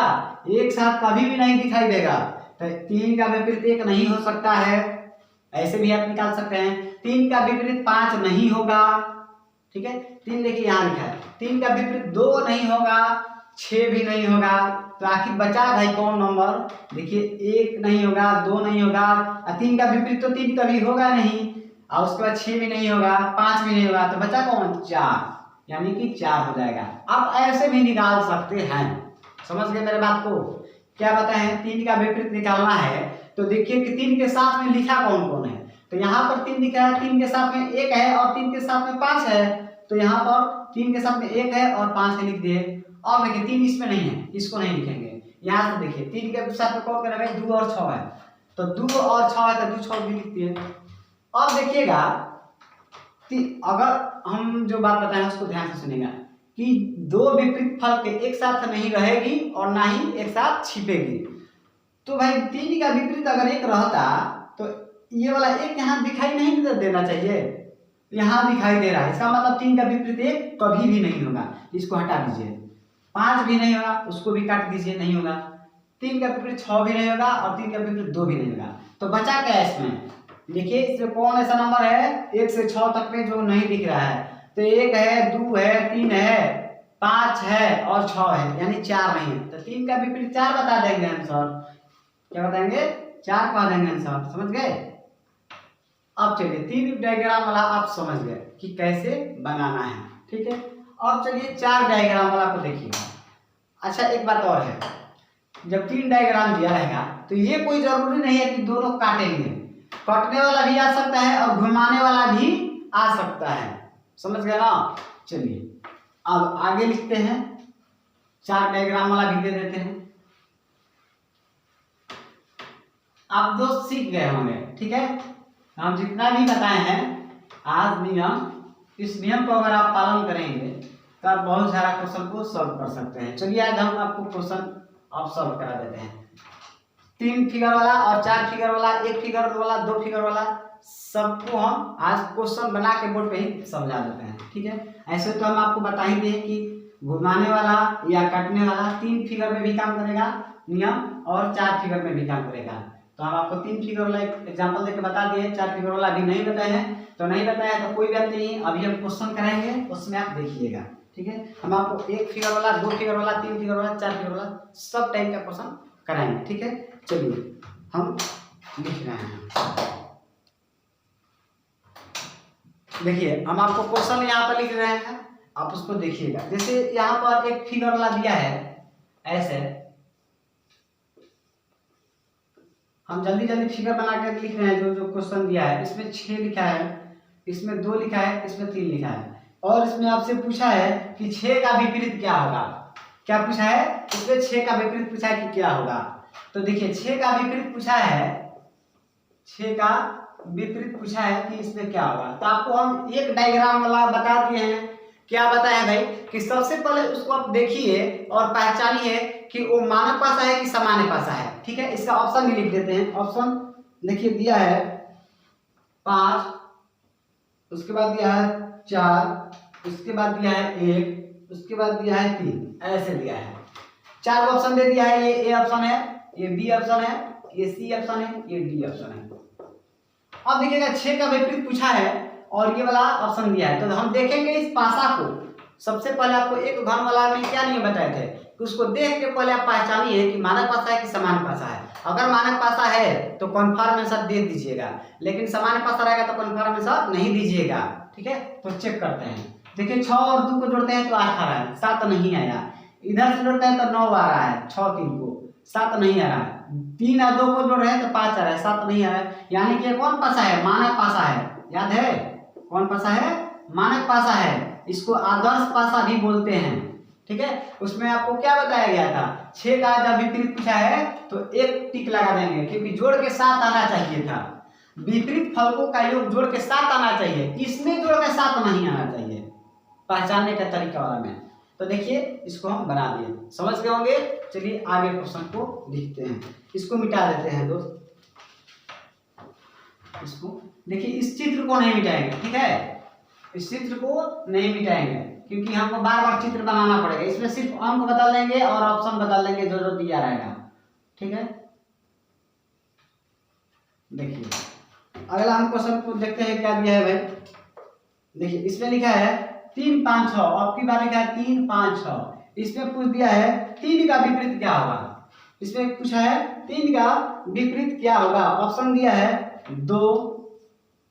एक साथ कभी भी नहीं दिखाई देगा, तो 3 का विपरीत 1 नहीं हो सकता है। ऐसे भी आप निकाल सकते हैं। 3 का विपरीत 5 नहीं होगा, ठीक है। 3 देखिए यहाँ लिखा है, 3 का विपरीत 2 नहीं होगा, 6 भी नहीं होगा, तो आखिर बचा भाई कौन नंबर? देखिए 1 नहीं होगा, 2 नहीं होगा, और 3 का विपरीत तो 3 कभी होगा नहीं, और उसके बाद 6 भी नहीं होगा, 5 भी नहीं होगा, तो बचा कौन? 4, यानी कि 4 हो जाएगा। आप ऐसे भी निकाल सकते हैं, समझ गए मेरे बात को? क्या बताएं, 3 का विपरीत निकालना है तो देखिए कि 3 के साथ में लिखा कौन कौन है, तो यहाँ पर 3 लिखा है, 3 के साथ में 1 है और 3 के साथ में 5 है, तो यहाँ पर 3 के साथ में 1 है और 5 है, लिख दिए। और देखिए 3 इसमें नहीं है, इसको नहीं लिखेंगे। यहाँ से देखिए 3 के साथ में कौन करेंगे? 2 और 6 है, तो 2 और 6 है तो 2 6 भी लिख दिए। अब देखिएगा अगर हम जो बात बताएं उसको ध्यान से सुनेगा कि दो विपरीत फल के एक साथ नहीं रहेगी और ना ही एक साथ छिपेगी। तो भाई 3 का विपरीत अगर 1 रहता तो ये वाला 1 यहाँ दिखाई नहीं देना चाहिए, यहाँ दिखाई दे रहा है, इसका मतलब 3 का विपरीत 1 कभी भी नहीं होगा, इसको हटा दीजिए। 5 भी नहीं होगा, उसको भी काट दीजिए, नहीं होगा। 3 का विपरीत 6 भी नहीं होगा और 3 का विपरीत 2 भी नहीं होगा। तो बचा क्या है इसमें? देखिए इसमें कौन ऐसा नंबर है 1 से 6 तक में जो नहीं दिख रहा है? तो 1 है, 2 है, 3 है, 5 है और 6 है, यानी 4 नहीं है। तो 3 का विपरीत 4 बता देंगे आंसर। क्या बताएंगे? 4 कह देंगे आंसर, समझ गए? अब चलिए 3 डायग्राम वाला आप समझ गए कि कैसे बनाना है, ठीक है। अब चलिए 4 डायग्राम वाला को देखिए। अच्छा एक बात और है, जब 3 डायग्राम दिया रहेगा तो ये कोई जरूरी नहीं है कि दोनों काटेंगे, कटने वाला भी आ सकता है और घुमाने वाला भी आ सकता है, समझ गए ना? चलिए अब आगे लिखते हैं, 4 डायग्राम वाला भी दे देते हैं। आप दोस्त सीख गए होंगे, ठीक है। हम जितना भी बताए हैं आज नियम, इस नियम को अगर आप पालन करेंगे तो आप बहुत सारा क्वेश्चन को सॉल्व कर सकते हैं। चलिए आज हम आपको क्वेश्चन आप सॉल्व करा देते हैं। 3 फिगर वाला और 4 फिगर वाला, 1 फिगर वाला, 2 फिगर वाला, सबको हम आज क्वेश्चन बना के बोर्ड पे ही समझा देते हैं, ठीक है। ऐसे तो हम आपको बता ही दिए कि घुमाने वाला या काटने वाला 3 फिगर में भी काम करेगा नियम और 4 फिगर में भी काम करेगा। तो हम आपको 3 फिगर वाला एक एग्जांपल देके बता दिए, 4 फिगर वाला अभी नहीं बताए हैं, तो नहीं बताया तो कोई बात नहीं, अभी हम क्वेश्चन कराएंगे उसमें आप देखिएगा, ठीक है। हम आपको 1 फिगर वाला, 2 फिगर वाला, 3 फिगर वाला, 4 फिगर वाला सब टाइप का क्वेश्चन कराएंगे, ठीक है। चलिए हम लिख रहे हैं, देखिए हम आपको क्वेश्चन यहाँ पर लिख रहे हैं, आप उसको देखिएगा। जैसे यहाँ पर एक फिगर वाला दिया है, ऐसे हम जल्दी जल्दी फिगर बना कर लिख रहे हैं। जो जो क्वेश्चन दिया है इसमें 6 लिखा है, इसमें 2 लिखा है, इसमें 3 लिखा है, और इसमें आपसे पूछा है कि 6 का विपरीत क्या होगा। क्या पूछा है? इसमें 6 का विपरीत पूछा है कि क्या होगा। तो देखिए 6 का विपरीत पूछा है, 6 का विपरीत पूछा है कि इसमें क्या होगा। तो आपको हम एक डायग्राम वाला बता दिए हैं। क्या बताया भाई कि सबसे पहले उसको आप देखिए और पहचानिए कि वो मानक पासा है कि सामान्य पासा है, ठीक है। इसका ऑप्शन भी लिख देते हैं। ऑप्शन देखिए दिया है 5, उसके बाद दिया है 4, उसके बाद दिया है 1, उसके बाद दिया है 3, ऐसे दिया है। 4 ऑप्शन दे दिया है। ये ए ऑप्शन है, ये बी ऑप्शन है, ये सी ऑप्शन है, ये डी ऑप्शन है। अब देखिएगा 6 का विपरीत पूछा है और ये वाला ऑप्शन दिया है, तो हम देखेंगे इस पासा को। सबसे पहले आपको एक घन वाला में क्या नियम बताए थे कि उसको देख के पहले आप पहचानिए कि मानक पासा है कि सामान्य पासा है। अगर मानक पासा है तो कन्फर्म आंसर दे दीजिएगा, लेकिन सामान्य पासा रहेगा तो कन्फर्म आंसर नहीं दीजिएगा, ठीक है। तो चेक करते हैं। देखिए 6 और 2 को जोड़ते हैं तो 8 आ रहा है, 7 नहीं आया। इधर से जोड़ते हैं तो 9 आ रहा है, 6 3 को 7 नहीं आ रहा है। 3 और 2 को जोड़ रहे हैं तो 5 आ रहा है, 7 नहीं आ रहा है। यानी कि कौन पासा है? मानक पासा है। याद है कौन पासा है? मानक पासा है। इसको आदर्श पासा भी बोलते हैं, ठीक है। उसमें आपको क्या बताया गया था? 6 का जब विपरीत पूछा है तो 1 टिक लगा देंगे, क्योंकि जोड़ के साथ आना चाहिए था। विपरीत फलकों का योग जोड़ के साथ आना चाहिए, इसमें जोड़ के साथ नहीं आना चाहिए, पहचानने का तरीका वाला में। तो देखिए इसको हम बना दिए, समझ गए होंगे। चलिए आगे क्वेश्चन को लिखते हैं। इसको मिटा देते हैं दोस्त, इसको देखिए, इस चित्र को नहीं मिटाएंगे, ठीक है। इस चित्र को नहीं मिटाएंगे क्योंकि हमको बार बार चित्र बनाना पड़ेगा। इसमें सिर्फ अंक बदल देंगे और ऑप्शन बदल देंगे जो जो दिया रहेगा, ठीक है। देखिए अगला हम क्वेश्चन को देखते हैं क्या दिया है भाई। देखिए इसमें लिखा है 3 5 6, आपकी बार लिखा है 3 5 6। इसमें पूछ दिया है 3 का विपरीत क्या होगा। इसमें पूछा है 3 का विपरीत क्या होगा। ऑप्शन दिया है 2,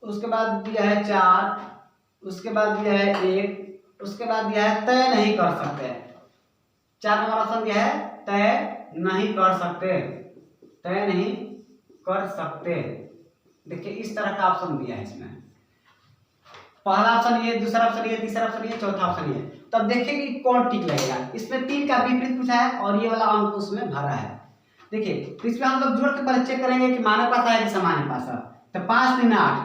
उसके बाद दिया है 4, उसके बाद दिया है 1, उसके बाद दिया है तय नहीं कर सकते। 4 नंबर ऑप्शन दिया है तय नहीं कर सकते, तय नहीं कर सकते। देखिए इस तरह का ऑप्शन दिया है इसमें। पहला ऑप्शन ये, दूसरा ऑप्शन ये, तीसरा ऑप्शन ये, चौथा ऑप्शन ये। तब देखिए कि कौन ठीक लगेगा। इसमें 3 का विपरीत पूछा है और ये वाला अंक उसमें भरा है। देखिए तो इसमें हम लोग जोड़ के पहले चेक करेंगे कि मानक पासा है कि समान्य पासा। तो 5 3 8,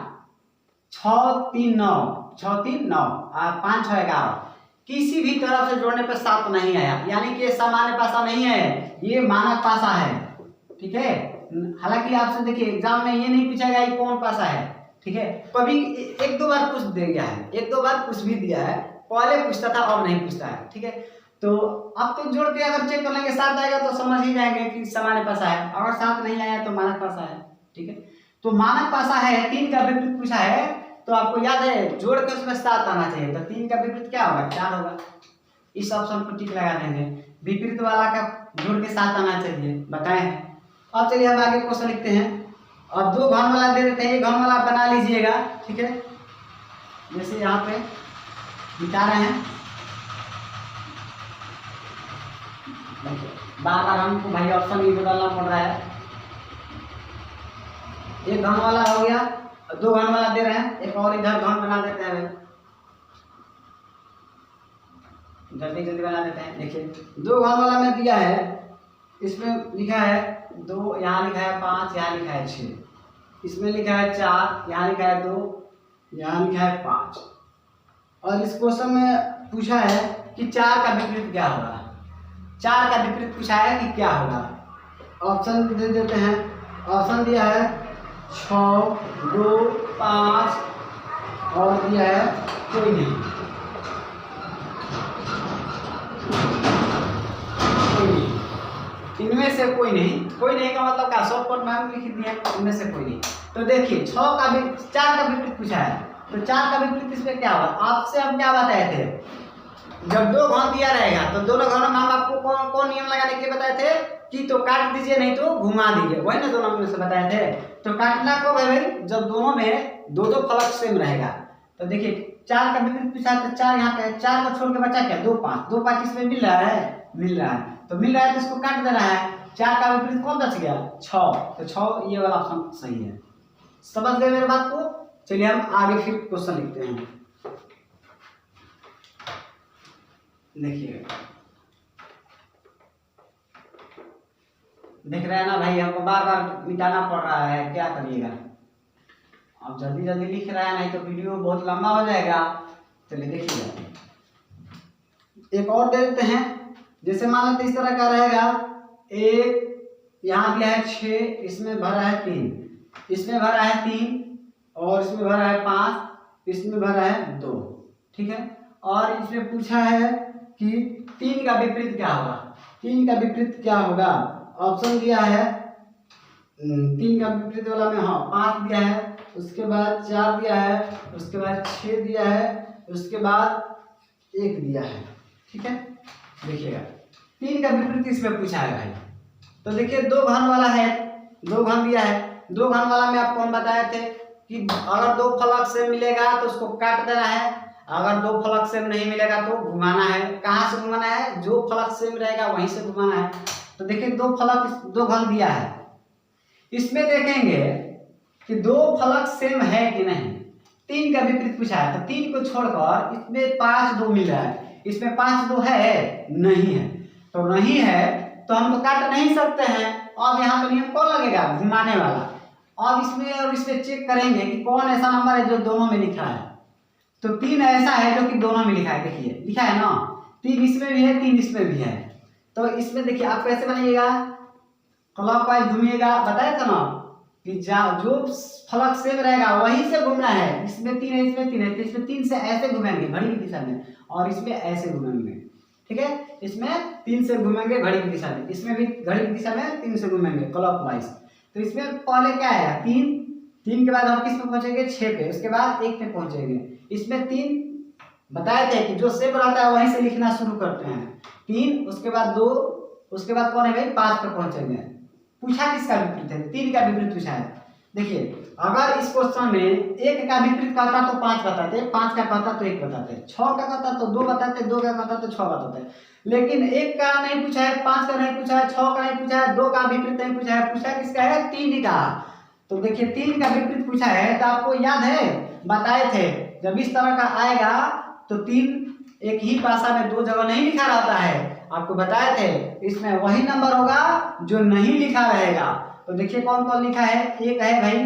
6 3 9, 6 3 9 और 5 6 11। किसी भी तरफ से जोड़ने पर 7 नहीं आया, यानी कि सामान्य पासा नहीं है, ये मानक पासा है। ठीक है, हालांकि आपसे देखिए एग्जाम में ये नहीं पूछा गया कि कौन पासा है। ठीक है, कभी 1 2 बार पूछ दे गया है, 1 2 बार पूछ भी दिया है, पहले पूछता था अब नहीं पूछता है। ठीक है, तो अब तो जोड़ के अगर चेक कर लेंगे 7 आएगा तो समझ ही जाएंगे कि सामान्य पासा है, अगर 7 नहीं आया तो मानक पासा है। ठीक है, तो मानक पासा है, 3 का विपरीत पूछा है तो आपको याद है जोड़ के उसमें 7 आना चाहिए। तो 3 का विपरीत क्या होगा, 4 होगा। इस ऑप्शन को टिक लगा देंगे, विपरीत वाला का जोड़ के 7 आना चाहिए, बताएं। अब चलिए हम आगे क्वेश्चन लिखते हैं। अब 2 घन वाला दे देते हैं, ये घन वाला बना लीजिएगा। ठीक है, जैसे यहाँ पे मिटा रहे हैं, बार बार हमको भाई ऑप्शन ही बदलना पड़ रहा है। एक घन वाला हो गया, 2 घन वाला दे रहे हैं, एक और इधर घन बना देते हैं भाई, जल्दी जल्दी बना देते हैं। देखिए 2 घन वाला में दिया है, इसमें लिखा है 2, यहाँ लिखा है 5, यहाँ लिखा है 6, इसमें लिखा है 4, यहाँ लिखा है 2, यहाँ लिखा है 5। और इस क्वेश्चन में पूछा है कि 4 का विपरीत क्या होगा। 4 का विपरीत पूछा है कि क्या होगा। ऑप्शन दे देते हैं। ऑप्शन दिया है 6 2 5 और दिया है कोई नहीं, कोई नहीं, इनमें से कोई नहीं। कोई नहीं का मतलब क्या, शॉर्टकट में हम लिख दिए इनमें से कोई नहीं। तो देखिए 4 का विपरीत पूछा है, तो 4 का विपरीत इसमें क्या होगा। आपसे हम क्या बताए थे, जब 2 घन दिया रहेगा तो दोनों घनों में हम आपको कौन कौन नियम लगाने के लिए बताए थे कि तो काट दीजिए नहीं तो घुमा दीजिए, वही ना दोनों में से बताए थे। तो काटना कब है भाई, जब दोनों में 2 फलक सेम रहेगा। तो देखिए 4 का विपरीत पूछा है तो 4 यहाँ पे, 4 को छोड़ के बचा क्या 2 5, 2 5 इसमें मिल रहा है, मिल रहा है, तो मिल रहा है तो इसको काट देना है। 4 का विपरीत कौन बच गया 6, तो 6 ये वाला ऑप्शन सही है। समझ गए मेरे बात को। चलिए हम आगे फिर क्वेश्चन लिखते हैं। देखिए देख रहे हैं ना भाई, हमको बार बार मिटाना पड़ रहा है, क्या करिएगा। अब जल्दी जल्दी लिख रहा है, नहीं तो वीडियो बहुत लंबा हो जाएगा। चलिए देखिएगा, एक और दे देते हैं। जैसे मान लेते इस तरह का रहेगा, 1 यहाँ दिया है 6, इसमें भरा है 3, इसमें भरा है 3 और इसमें भरा है 5, इसमें भरा है 2। ठीक है, और इसमें पूछा है कि 3 का विपरीत क्या होगा। 3 का विपरीत क्या होगा, ऑप्शन दिया है 3 का विपरीत वाला में, हाँ 5 दिया है, उसके बाद 4 दिया है, उसके बाद 6 दिया है, उसके बाद 1 दिया है। ठीक है, देखिएगा 3 का विपरीत इसमें पूछा है भाई। तो देखिए 2 घन वाला है, 2 घन दिया है, 2 घन वाला में आपको हम बताए थे कि अगर 2 फलक से मिलेगा तो उसको काट देना है, अगर 2 फलक सेम नहीं मिलेगा तो घुमाना है। कहाँ से घुमाना है, जो फलक सेम रहेगा वहीं से घुमाना है। तो देखिए 2 घन दिया है, इसमें देखेंगे कि 2 फलक सेम है कि नहीं। 3 का विपरीत पूछा है, तो 3 को छोड़कर इसमें 5 2 मिल रहा है, इसमें 5 2 है नहीं है, तो नहीं है तो हम तो काट नहीं सकते हैं। अब यहाँ पे नियम कौन लगेगा, घुमाने वाला। अब इसमें और इसमें चेक करेंगे कि कौन ऐसा नंबर है जो दोनों में लिखा है। तो 3 ऐसा है जो कि दोनों में लिखा है, देखिए लिखा है ना, 3 इसमें भी है 3 इसमें भी है। तो इसमें देखिए आप कैसे बनाइएगा, क्लॉकवाइज घूमिएगा, बताया था ना कि जो फलक सेम रहेगा वहीं से घूमना है। इसमें 3 है, इसमें 3 है, तो इसमें 3 से ऐसे घूमेंगे घड़ी की दिशा में, और इसमें ऐसे घूमेंगे। ठीक है, इसमें 3 से घूमेंगे घड़ी की दिशा में, इसमें भी घड़ी की दिशा में 3 से घूमेंगे क्लॉकवाइज। तो इसमें पहले क्या आएगा 3, 3 के बाद हम किस पे पहुंचेंगे, 6 पे, उसके बाद 1 पे पहुंचेंगे। इसमें 3 बताए थे कि जो सेम रहता है वहीं से लिखना शुरू करते हैं। 3 उसके बाद 2 उसके बाद कौन है भाई, 5 पे पहुंचेंगे। पूछा किसका विपरीत है, 3 का विपरीत पूछा है। देखिए अगर इस क्वेश्चन में 1 का विपरीत कहता तो 5 बताते, 5 का कहता तो 1 बताते, 6 का कहता तो 2 बताते, 2 का कहता तो 6 बताते। लेकिन 1 का नहीं पूछा है, 5 का नहीं पूछा है, 6 का नहीं पूछा है, 2 का विपरीत नहीं पूछा है, पूछा किसका है, 3 का। तो देखिए 3 का विपरीत पूछा है, तो आपको याद है बताए थे जब इस तरह का आएगा तो 3 एक ही पासा में 2 जगह नहीं लिखा रहता है, आपको बताए थे। इसमें वही नंबर होगा जो नहीं लिखा रहेगा। तो देखिए कौन कौन लिखा है, 1 है भाई,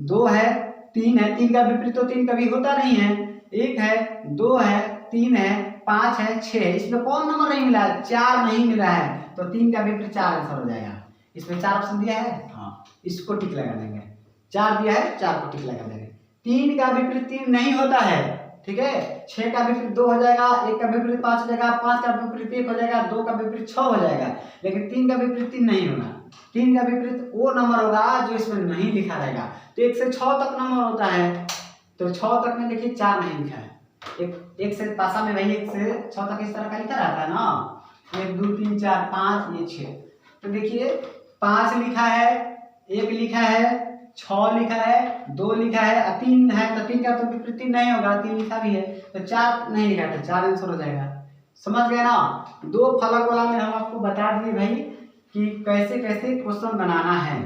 2 है, 3 है, 3 का विपरीत तो 3 कभी होता नहीं है, 1 है, 2 है, 3 है, 5 है, 6 है। इसमें कौन नंबर नहीं मिला है, 4 नहीं मिला है, तो 3 का विपरीत 4 आंसर हो जाएगा। इसमें 4 ऑप्शन दिया है, हाँ इसको टिक लगा देंगे। 4 दिया है, 4 को टिक लगा देंगे। 3 का विपरीत 3 नहीं होता है, ठीक है। 6 का विपरीत 2 हो जाएगा, 1 का विपरीत 5 हो जाएगा, 5 का विपरीत 1 हो जाएगा, 2 का विपरीत 6 हो जाएगा। लेकिन 3 का विपरीत 3 नहीं होगा। 3 का विपरीत वो नंबर होगा जो इसमें नहीं लिखा रहेगा। तो 1 से 6 तक नंबर होता है, तो 6 तक में देखिए 4 नहीं लिखा है। एक से पासा में भाई 1 से 6 तक इस तरह का लिखा रहता है ना, 1 2 3 4 5 ये 6। तो देखिए 5 लिखा है, 1 लिखा है, 6 लिखा है, 2 लिखा है, 3 है, तो 3 का तो विपरीत 3 नहीं होगा, 3 लिखा भी है, तो 4 नहीं लिखा है, तो 4 आंसर हो जाएगा। समझ गए ना। 2 फलक वाला में हम आपको बता दिए भाई कि कैसे कैसे क्वेश्चन बनाना है।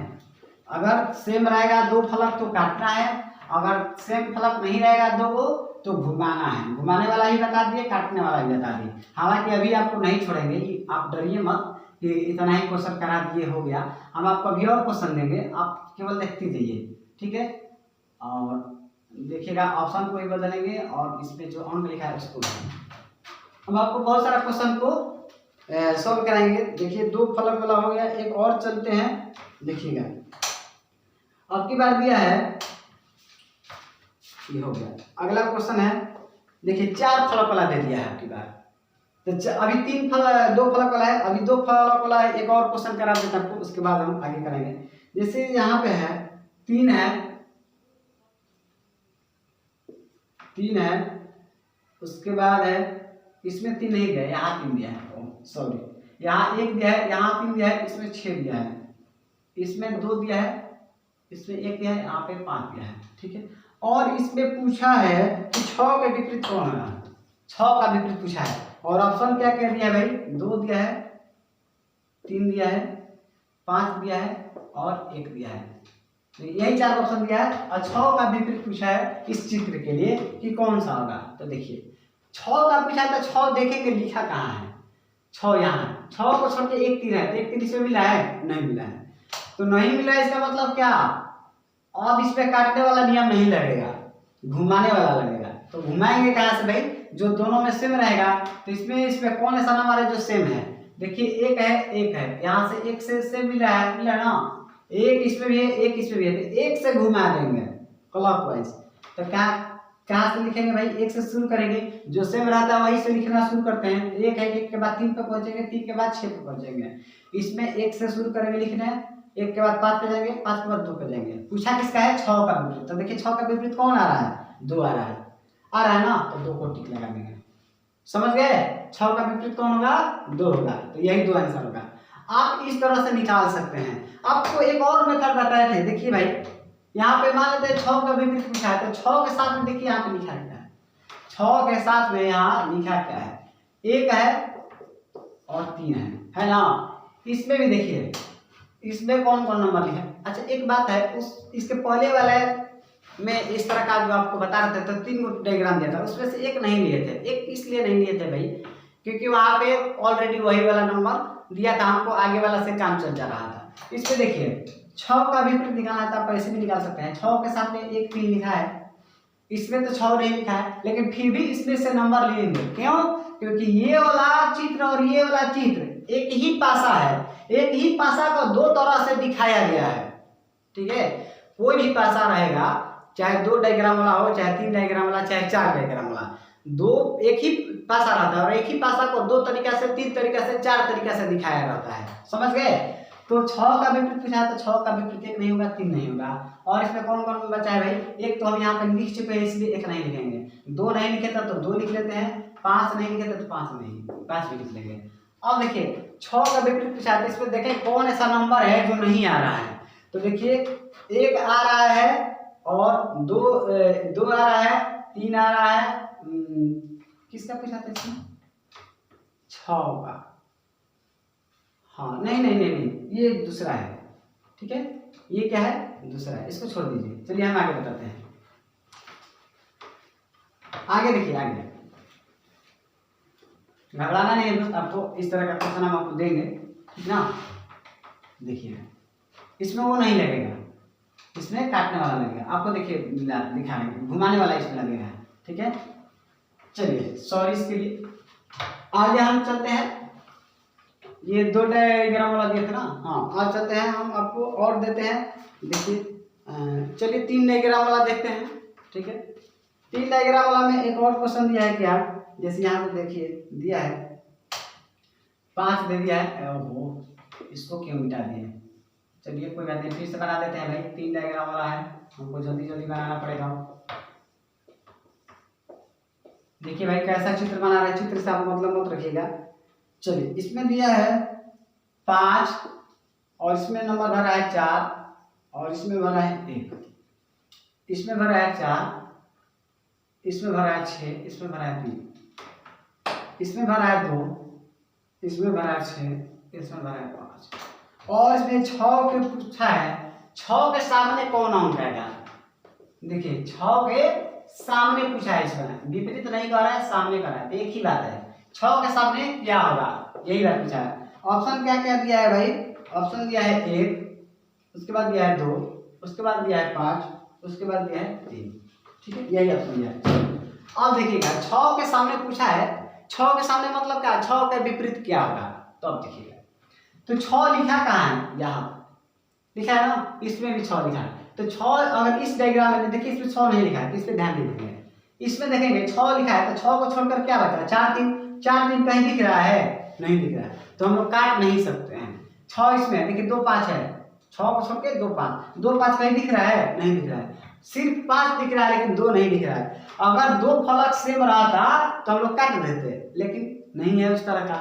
अगर सेम रहेगा 2 फलक तो काटना है, अगर सेम फलक नहीं रहेगा 2 को तो घुमाना है। घुमाने वाला ही बता दिए, काटने वाला ही बता दिए। हालांकि अभी आपको नहीं छोड़ेंगे, आप डरिए मत कि इतना ही क्वेश्चन करा दिए हो गया, हम आपको अभी और क्वेश्चन देंगे, आप केवल देखते जाइए, ठीक है। और देखिएगा ऑप्शन को ही बदलेंगे और इसमें जो अंक लिखा है उसको हम आपको बहुत सारा क्वेश्चन को सॉल्व कराएंगे। देखिए 2 फलक वाला हो गया, एक और चलते हैं, देखिएगा अब की बार दिया है, ये हो गया। अगला क्वेश्चन है, देखिए 4 फलक वाला दे दिया है आपकी बार। तो अभी 2 फलक वाला है, अभी 2 फलक वाला है, एक और क्वेश्चन करा देता हूं, उसके बाद हम आगे करेंगे। जैसे यहाँ पे है 3 है, 3 है, उसके बाद है इसमें 3 नहीं दिया, यहाँ 3 दिया है, सॉरी यहाँ 1 दिया है, यहाँ 3 दिया है, इसमें 6 दिया है, इसमें 2 दिया है, इसमें 1 दिया है, यहाँ पे 5 दिया है, ठीक है। और इसमें पूछा है कि 6 के विपरीत कौन है, 6 का विपरीत पूछा है, और ऑप्शन क्या कह दिया भाई, 2 दिया है, 3 दिया है, 5 दिया है और 1 दिया है। तो यही 4 ऑप्शन दिया है और 6 का विपरीत पूछा है इस चित्र के लिए कि कौन सा होगा। तो देखिए 6 का पूछा है, तो 6 देखेंगे लिखा कहाँ है, 6 यहाँ है, 6 को छोड़ के 1 3 है, तो 1 3 इसमें मिला है, नहीं मिला है। तो नहीं मिला है, इसका मतलब क्या, अब इस पे काटने वाला नियम नहीं लगेगा, घुमाने वाला लगेगा। तो घुमाएंगे कहाँ से भाई, जो दोनों में सेम रहेगा। तो इसमें कौन ऐसा नंबर है जो सेम है, देखिए 1 है, 1 है, यहाँ से 1 से सेम मिला है ना, 1 इसमें भी है, 1 इसमें भी है, तो 1 से घुमा देंगे क्लॉकवाइज। तो कहाँ से लिखेंगे भाई, 1 से शुरू करेंगे, जो सेम रहता है वही से लिखना शुरू करते हैं। 1 है, 1 के बाद 3 पे पहुंचेंगे, 3 के बाद 6 पे पहुंचेंगे। इसमें 1 से शुरू करेंगे लिखने, 1 के बाद 5 पे जाएंगे, 5 के बाद 2 पे जाएंगे। पूछा किसका है, 6 का विपरीत। तो देखिए 6 का विपरीत कौन आ रहा है, 2 आ रहा है ना, तो 2 को टिक लगा देंगे। समझ गए, 6 का विपरीत कौन होगा, 2 होगा, तो यही 2 आंसर होगा। आप इस तरह से निकाल सकते हैं। आपको एक और मेथड बताए थे, देखिए भाई यहाँ पे मान लेते हैं 6 का विपरीत पूछा है, तो 6 के साथ में देखिए यहाँ पे लिखा क्या है, 6 के साथ में यहाँ लिखा क्या है, 1 है और 3 है ना। इसमें भी देखिए इसमें कौन कौन नंबर लिखा है। अच्छा एक बात है, इसके पहले वाले में इस तरह का जो आपको बता रहे थे, तो 3 डायग्राम दिया था, उसमें से 1 नहीं लिए थे। 1 इसलिए नहीं लिए थे भाई क्योंकि वहाँ पे ऑलरेडी वही वाला नंबर दिया था, हमको आगे वाला से काम चल जा रहा था। इसमें देखिए 6 का विपरीत निकालना था, आप ऐसे भी निकाल सकते हैं। 6 के साथ में 1 3 लिखा है, इसमें तो 6 नहीं लिखा है, लेकिन फिर भी इसमें से नंबर लेंगे। क्यों, क्योंकि ये वाला चित्र और ये वाला चित्र एक ही पासा है, एक ही पासा को 2 तरह से दिखाया गया है, ठीक है। कोई भी पासा रहेगा, चाहे 2 डायग्राम वाला हो, चाहे 3 डायग्राम वाला, चाहे 4 डायग्राम वाला, एक ही पासा रहता है और एक ही पासा को 2 तरीका से, 3 तरीका से, 4 तरीका से दिखाया रहता है। समझ गए। तो 6 का विपरीत पूछा है तो 6 का विपरीत 1 नहीं होगा, 3 नहीं होगा। और इसमें कौन कौन बचा है भाई, एक तो हम यहाँ पे लिख चुके हैं इसलिए 1 नहीं लिखेंगे, 2 नहीं लिखे था तो 2 लिख लेते हैं, 5 नहीं लिखे था तो 5 भी लिख लेंगे। अब देखिए 6 का विपरीत पूछा है तो इसमें देखें कौन ऐसा नंबर है जो नहीं आ रहा है। तो देखिए 1 आ रहा है और 2 आ रहा है, 3 आ रहा है, किसका पूछा था इसमें, 6 का। हाँ नहीं, ये दूसरा है, ठीक है, ये क्या है, दूसरा है, इसको छोड़ दीजिए। चलिए हम आगे बताते हैं। आगे देखिए, आगे घबराना नहीं है दोस्त, आपको इस तरह का क्वेश्चन हम आपको देंगे, ठीक ना। देखिए इसमें वो नहीं लगेगा, इसमें काटने वाला लगेगा आपको, देखिए दिखाएंगे, घुमाने वाला इसमें लगेगा, ठीक है। चलिए सॉरी इसके लिए। आगे हम चलते हैं, ये 2 डायग्राम वाला दिया था ना, हाँ आज चलते हैं हम आपको और देते हैं। देखिए चलिए 3 डायग्राम वाला देखते हैं, ठीक है। 3 डायग्राम वाला में एक और क्वेश्चन दिया है क्या, जैसे यहाँ पे देखिए दिया है 5 दे दिया है, ओहो इसको क्यों मिटा दिए। चलिए कोई बात नहीं, फिर से बना देते हैं भाई, 3 डायग्राम वाला है, हमको जल्दी जल्दी बनाना पड़ेगा। देखिए भाई कैसा चित्र बना रहे, चित्र से आप मतलब मत रखिएगा। चलिए इसमें दिया है 5 और इसमें नंबर भरा है 4 और इसमें भरा है 1, इसमें भरा है 4, इसमें भरा है 6, इसमें भरा है 3, इसमें भरा है 2, इसमें भरा है 6, इसमें भरा है 5 और इसमें 6 के पूछा है 6 के सामने कौन अंक आएगा। देखिए 6 के सामने पूछा है, इसमें विपरीत नहीं कर रहा है, सामने कर रहा है, एक ही बात है। 6 के सामने क्या होगा, यही बात पूछा है। ऑप्शन क्या क्या दिया है भाई, ऑप्शन दिया है 1, उसके बाद दिया है 2, उसके बाद दिया है 5, उसके बाद दिया है 3, ठीक है, यही ऑप्शन दिया है। अब देखिएगा 6 के सामने पूछा है, 6 के सामने मतलब क्या, 6 का विपरीत क्या होगा, तो अब देखिएगा। तो 6 लिखा कहाँ है, यहाँ लिखा है ना, इसमें भी 6 लिखा है। तो 6 अगर इस डायग्राम में देखिए इसमें 6 नहीं लिखा है, तो इस पे ध्यान देंगे, इसमें देखेंगे 6 लिखा है तो 6 को छोड़कर क्या बचा, 4 3 कहीं दिख रहा है, नहीं दिख रहा है, तो हम लोग काट नहीं सकते हैं। 6 इसमें देखिए 2 5 है, 6 को छोड़ के 2 5 कहीं दिख रहा है, नहीं दिख रहा है, सिर्फ 5 दिख रहा है लेकिन 2 नहीं दिख रहा है। अगर 2 फलक सेम रहता तो हम लोग काट देते, लेकिन नहीं है उस तरह का।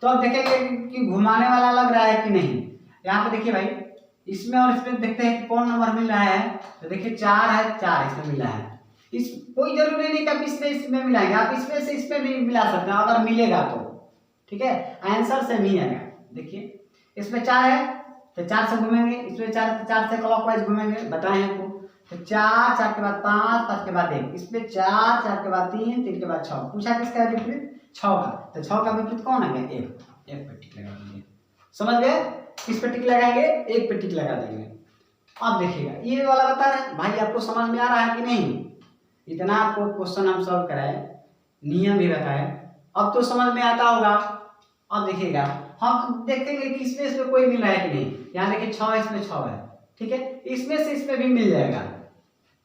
तो अब देखेंगे कि घुमाने वाला लग रहा है कि नहीं। यहाँ पे देखिए भाई इसमें और इसमें देखते हैं कि कौन नंबर मिल रहा है, तो देखिए 4 है, 4 इसमें मिला है। इस कोई जरूरी नहीं कि आप इसमें मिलाएंगे, आप इसमें से इसमें भी मिला सकते हैं अगर मिलेगा तो, ठीक है, आंसर से नहीं आएगा। देखिए इसमें 4 है तो 4 से घूमेंगे, इसमें 4 से क्लॉकवाइज घूमेंगे, बताएं आपको। तो 4 के बाद 5 के बाद 1, इसमें 4 के बाद 3 के बाद 6, पूछा किसका है विपरीत, 6 का। तो 6 का विपरीत कौन है, 1 पे टिक लगा देंगे, समझ गए। किस पे टिक लगाएंगे, 1 पे टिक लगा देंगे। अब देखिएगा ये वाला बता रहे हैं भाई, आपको समझ में आ रहा है कि नहीं। इतना आपको क्वेश्चन हम सॉल्व कराए, नियम भी बताए, अब तो समझ में आता होगा। अब देखिएगा हम देखेंगे कि इसमें कोई मिल रहा है कि नहीं। यहाँ देखिए 6 इसमें 6 है, ठीक है, इसमें से इसमें भी मिल जाएगा।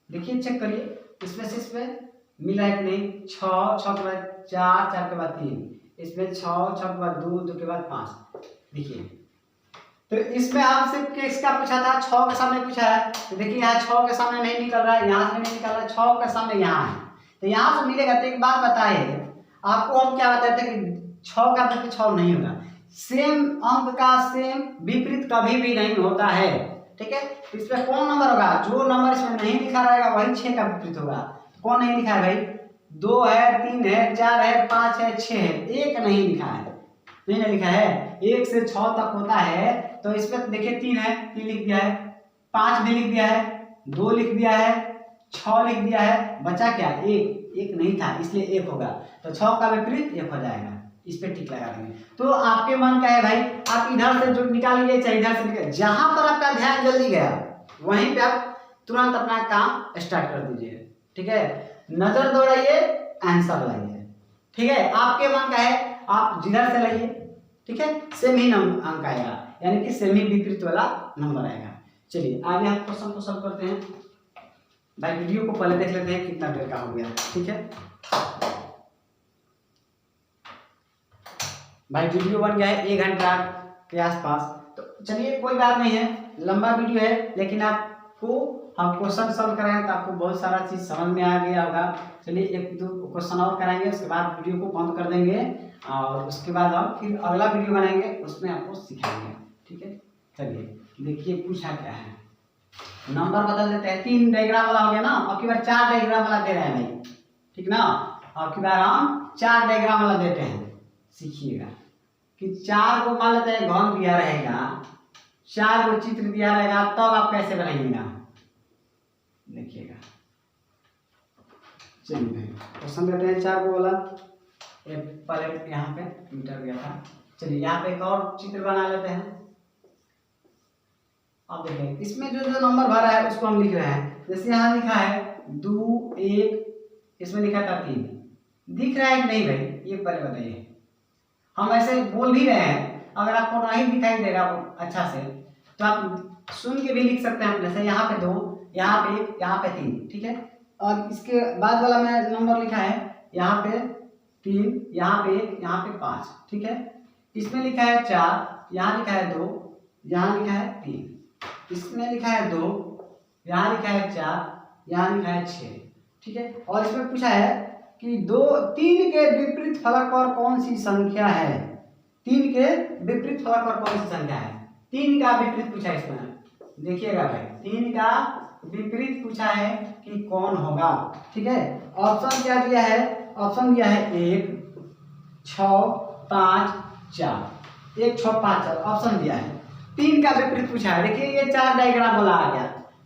देखिए चेक करिए इसमें से इसमें मिला है कि नहीं। 6 के बाद 4 के बाद 3, इसमें 6 के बाद 2 के बाद 5। देखिए तो इसमें आपसे किसका पूछा था, 6 के सामने पूछा है। तो देखिए यहाँ 6 के सामने नहीं निकल रहा है, यहाँ से नहीं निकल रहा है, 6 के सामने यहाँ है, तो यहाँ से मिलेगा। तो एक बात बताइए आपको, हम क्या बताते हैं कि 6 का विपरीत 6 नहीं होगा, सेम अंक का सेम विपरीत कभी भी नहीं होता है, ठीक है। तो इसमें कौन नंबर होगा, जो नंबर इसमें नहीं लिखा रहेगा वही 6 का विपरीत होगा। कौन नहीं लिखा है भाई, 2 है, 3 है, 4 है, 5 है, 6 है, 1 नहीं लिखा है, नहीं लिखा है। 1 से 6 तक होता है, तो इसमें देखिए 3 है, 3 लिख दिया है, 5 भी लिख दिया है, 2 लिख दिया है, 6 लिख दिया है, बचा क्या, 1 नहीं था इसलिए 1 होगा। तो 6 का विपरीत 1 हो जाएगा, इस पे टिक लगा देंगे। तो आपके मन का है भाई, आप इधर से जो निकालिए चाहे इधर से निकालिए, जहां पर आपका ध्यान जल्दी गया वहीं पे आप तुरंत अपना काम स्टार्ट कर दीजिए, ठीक है। नजर दौड़ाइए, आंसर लाइए, ठीक है। आपके मन का है आप जिधर से लाइए, ठीक है, सेम ही अंक आएगा, यानी कि सेमी विपरीत वाला नंबर आएगा। चलिए आगे हम क्वेश्चन को सॉल्व करते हैं। भाई वीडियो को पहले देख लेते हैं कितना देर का हो गया, ठीक है। भाई वीडियो बन गया है 1 घंटा के आसपास, तो चलिए कोई बात नहीं है, लंबा वीडियो है, लेकिन आपको हम क्वेश्चन सॉल्व कराएं तो आपको बहुत सारा चीज समझ में आ गया होगा। चलिए एक दो क्वेश्चन और कराएंगे, उसके बाद वीडियो को बंद कर देंगे और उसके बाद हम फिर अगला वीडियो बनाएंगे, उसमें आपको सिखाएंगे। ठीक है, चलिए देखिए पूछा क्या है। नंबर बदल देते हैं, 3 डायग्राम वाला हो गया ना, अब की बार 4 डायग्राम वाला दे रहे हैं भाई, ठीक ना। अब की बार हम 4 डायग्राम वाला देते हैं, सीखिएगा कि 4 को मान लेते हैं घन दिया रहेगा, 4 को चित्र दिया रहेगा, तब आप कैसे बनाइएगा देखिएगा। चलिए क्वेश्चन देते हैं 4 को वाला, पहले यहाँ पे मीटर गया था। चलिए यहाँ पे एक और चित्र बना लेते हैं। अब देखें इसमें जो जो नंबर भरा है उसको हम लिख रहे हैं। जैसे यहाँ लिखा है 2 1, इसमें लिखा था 3, दिख रहा है कि नहीं भाई, ये पहले बताइए। हम ऐसे बोल भी रहे हैं, अगर आपको नहीं दिखाई देगा अच्छा से तो आप सुन के भी लिख सकते हैं। जैसे यहाँ पे 2, यहाँ पे 1, यहाँ पे 3, ठीक है। और इसके बाद वाला में नंबर लिखा है यहाँ पे 3, यहाँ पे 1, यहाँ पे 5, ठीक है। इसमें लिखा है 4, यहाँ लिखा है 2, यहाँ लिखा है 3, इसमें लिखा है 2, यहाँ लिखा है 4, यहाँ लिखा है 6, ठीक है। और इसमें पूछा है कि 3 के विपरीत फलक पर कौन सी संख्या है। 3 के विपरीत फलक पर कौन सी संख्या है, 3 का विपरीत पूछा है इसमें, देखिएगा भाई 3 का विपरीत पूछा है कि कौन होगा, ठीक है। ऑप्शन क्या दिया है, ऑप्शन दिया है 1 6 5 4, 1 6 5 4 ऑप्शन दिया है। 3 का विपरीत पूछा है, देखिए ये 4 डायग्राम वाला आ गया।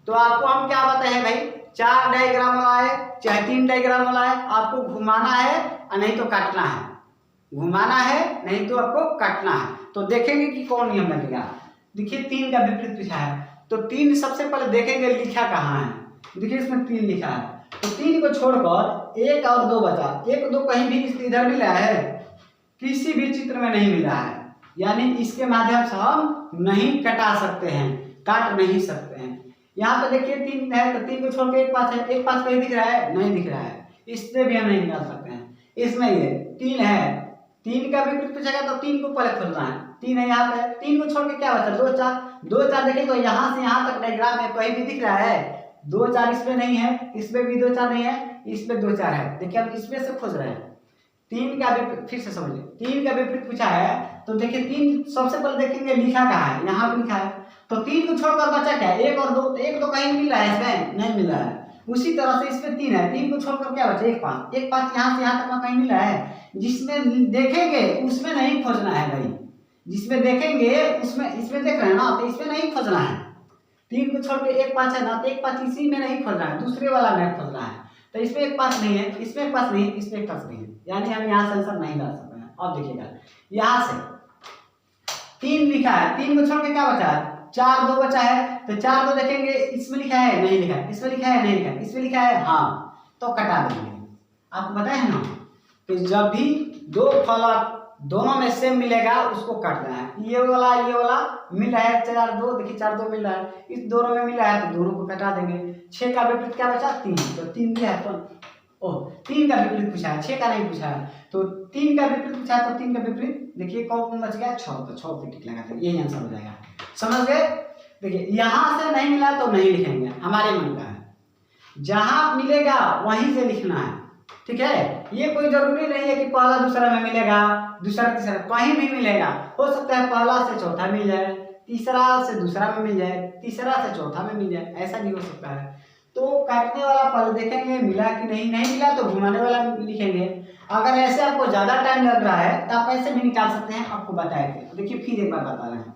तो आपको हम क्या बताए हैं भाई, 4 डायग्राम वाला है चाहे 3 डायग्राम वाला है, आपको घुमाना है और नहीं तो काटना है, घुमाना है नहीं तो आपको काटना है। तो देखेंगे कि कौन नियम लगेगा। देखिए 3 का विपरीत पूछा है, तो 3 सबसे पहले देखेंगे लिखा कहाँ है। देखिए इसमें 3 लिखा है, तो 3 को छोड़कर 1 और 2 बचा। 1 2 कहीं भी इधर मिला है, किसी भी चित्र में नहीं मिला है, यानी इसके माध्यम से हम नहीं कटा सकते हैं, काट नहीं सकते हैं। यहाँ पे देखिए 3 है, तो 3 को छोड़ के 1 5 है, 1 5 कहीं दिख रहा है, नहीं दिख रहा है, इससे भी हम नहीं निकाल सकते हैं। इसमें ये 3 है, 3 का विपरीत पूछेगा तो 3 को पहले खोलना है, 3 है यहाँ पे, 3 को छोड़ के क्या बचा 2 4, 2 4 देखिए तो यहाँ से यहाँ तक डायग्राम में कहीं भी दिख रहा है, 2 4 इसमें नहीं है, इसमें भी 2 4 नहीं है, इसमें 2 4 है। देखिए हम इसमें से खोज रहे हैं। 3 का विपरीत फिर से समझिए, 3 का विपरीत पूछा है, तो देखिए 3 सबसे पहले देखेंगे लिखा कहाँ है, यहाँ पे लिखा है, तो 3 को छोड़कर बचा क्या 1 और 2, तो 1 तो कहीं मिल रहा है, इसमें नहीं मिल रहा है। उसी तरह से इसमें 3 है, 3 को छोड़कर क्या बचा 1 5, 1 5 यहाँ से यहाँ तक कहीं मिल रहा है, जिसमें देखेंगे उसमें नहीं खोजना है भाई, जिसमें देखेंगे उसमें, इसमें देख रहे हैं ना, तो इसमें नहीं खोजना है। 3 को छोड़ के 1 5 है ना, तो 1 5 इसी में नहीं खोजना है, दूसरे वाला में खोजना है। तो इसमें 1 5 नहीं है, इसमें 1 5 नहीं है, इसमें 1 5 नहीं है, यानी हम यहाँ से आंसर नहीं डाल सकते हैं। अब देखिएगा यहाँ से 3 लिखा है, 3 को छोड़ के क्या बचा है 4 2 बचा है, तो 4 2 देखेंगे इसमें लिखा है नहीं लिखा है, इसमें लिखा है नहीं लिखा है, इसमें लिखा है हाँ, तो कटा देंगे। आपको पता है ना कि जब भी 2 फलक दोनों में सेम मिलेगा उसको काटना है। ये वाला मिल रहा है 4 2, देखिए 4 2 मिल रहा है, इस दोनों में मिला है तो दोनों को कटा देंगे। 6 का विपरीत क्या बचा 3, तो 3 दिया है, तो 3 का विपरीत पूछा है, 6 का नहीं पूछा है, तो 3 का विपरीत पूछा है, तो 3 का विपरीत देखिए कौन बच गया 6, तो 6 पे टिक लगाते हैं, यही आंसर हो जाएगा। समझ गए। देखिए यहाँ से नहीं मिला तो नहीं लिखेंगे, हमारे मन का है, जहां मिलेगा वहीं से लिखना है, ठीक है। ये कोई जरूरी नहीं है कि पहला दूसरा में मिलेगा, दूसरा तीसरा कहीं भी मिलेगा, हो सकता है पहला से चौथा मिल जाए, तीसरा से दूसरा में मिल जाए, तीसरा से चौथा में मिल जाए, ऐसा भी हो सकता है। तो काटने वाला पहले देखेंगे मिला कि नहीं, नहीं मिला तो घुमाने वाला लिखेंगे। अगर ऐसे आपको ज्यादा टाइम लग रहा है तो आप ऐसे भी निकाल सकते हैं, आपको बताए थे। देखिए फिर एक बार बता रहे हैं,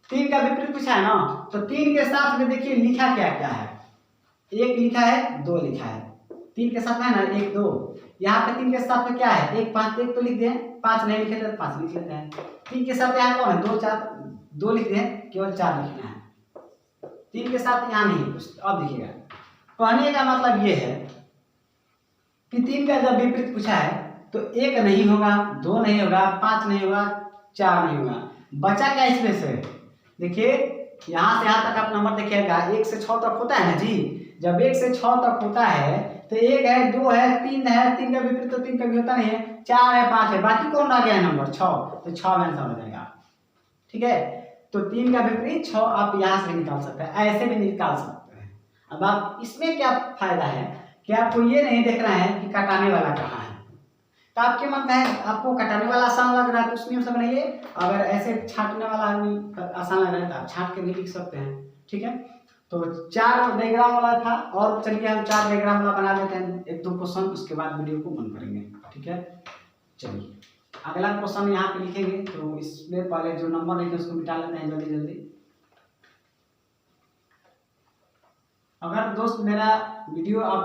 3 का विपरीत पूछा है ना, तो 3 के साथ में देखिए लिखा क्या क्या है, 1 लिखा है 2 लिखा है, 3 के साथ में है ना 1 2, यहाँ पे 3 के साथ में क्या है 1 5, 1 तो लिख दें, 5 नहीं लिखे तो 5 लिख लेते हैं। 3 के साथ यहाँ कौन है 2 4, 2 लिख दें, केवल 4 लिखना है, 3 के साथ यहाँ नहीं कुछ। अब देखिएगा कहने का मतलब ये है कि 3 का जब विपरीत पूछा है तो 1 नहीं होगा, 2 नहीं होगा, 5 नहीं होगा, 4 नहीं होगा, बचा क्या इसमें से। देखिए यहाँ से यहाँ तक आप नंबर देखिएगा 1 से 6 तक होता है ना जी, जब 1 से 6 तक होता है तो 1 है 2 है 3 है, 3 का विपरीत तो 3 का भी होता नहीं है, 4 है 5 है, बाकी कौन आ गया है नंबर 6, तो 6 में आंसर हो जाएगा, ठीक है। तो 3 का विपरीत 6 आप यहाँ से निकाल सकते हैं, ऐसे भी निकाल सकते हैं। अब आप इसमें क्या फायदा है कि आपको ये नहीं देख रहे हैं कि कटाने वाला कहाँ है, तो आपके मन है आपको कटाने वाला आसान लग रहा है तो उसमें सब नहीं है, अगर ऐसे छांटने वाला आदमी आसान लग रहा है तो आप छांट के भी लिख सकते हैं। ठीक है, तो 4 डायग्राम वाला था, और चलिए हम 4 डायग्राम वाला बना लेते हैं, 1-2 क्वेश्चन, उसके बाद वीडियो को बंद करेंगे। ठीक है, चलिए अगला क्वेश्चन यहाँ पे लिखेंगे, तो इसमें पहले जो नंबर लिखे उसको मिटा लेते हैं जल्दी जल्दी। अगर दोस्त मेरा वीडियो आप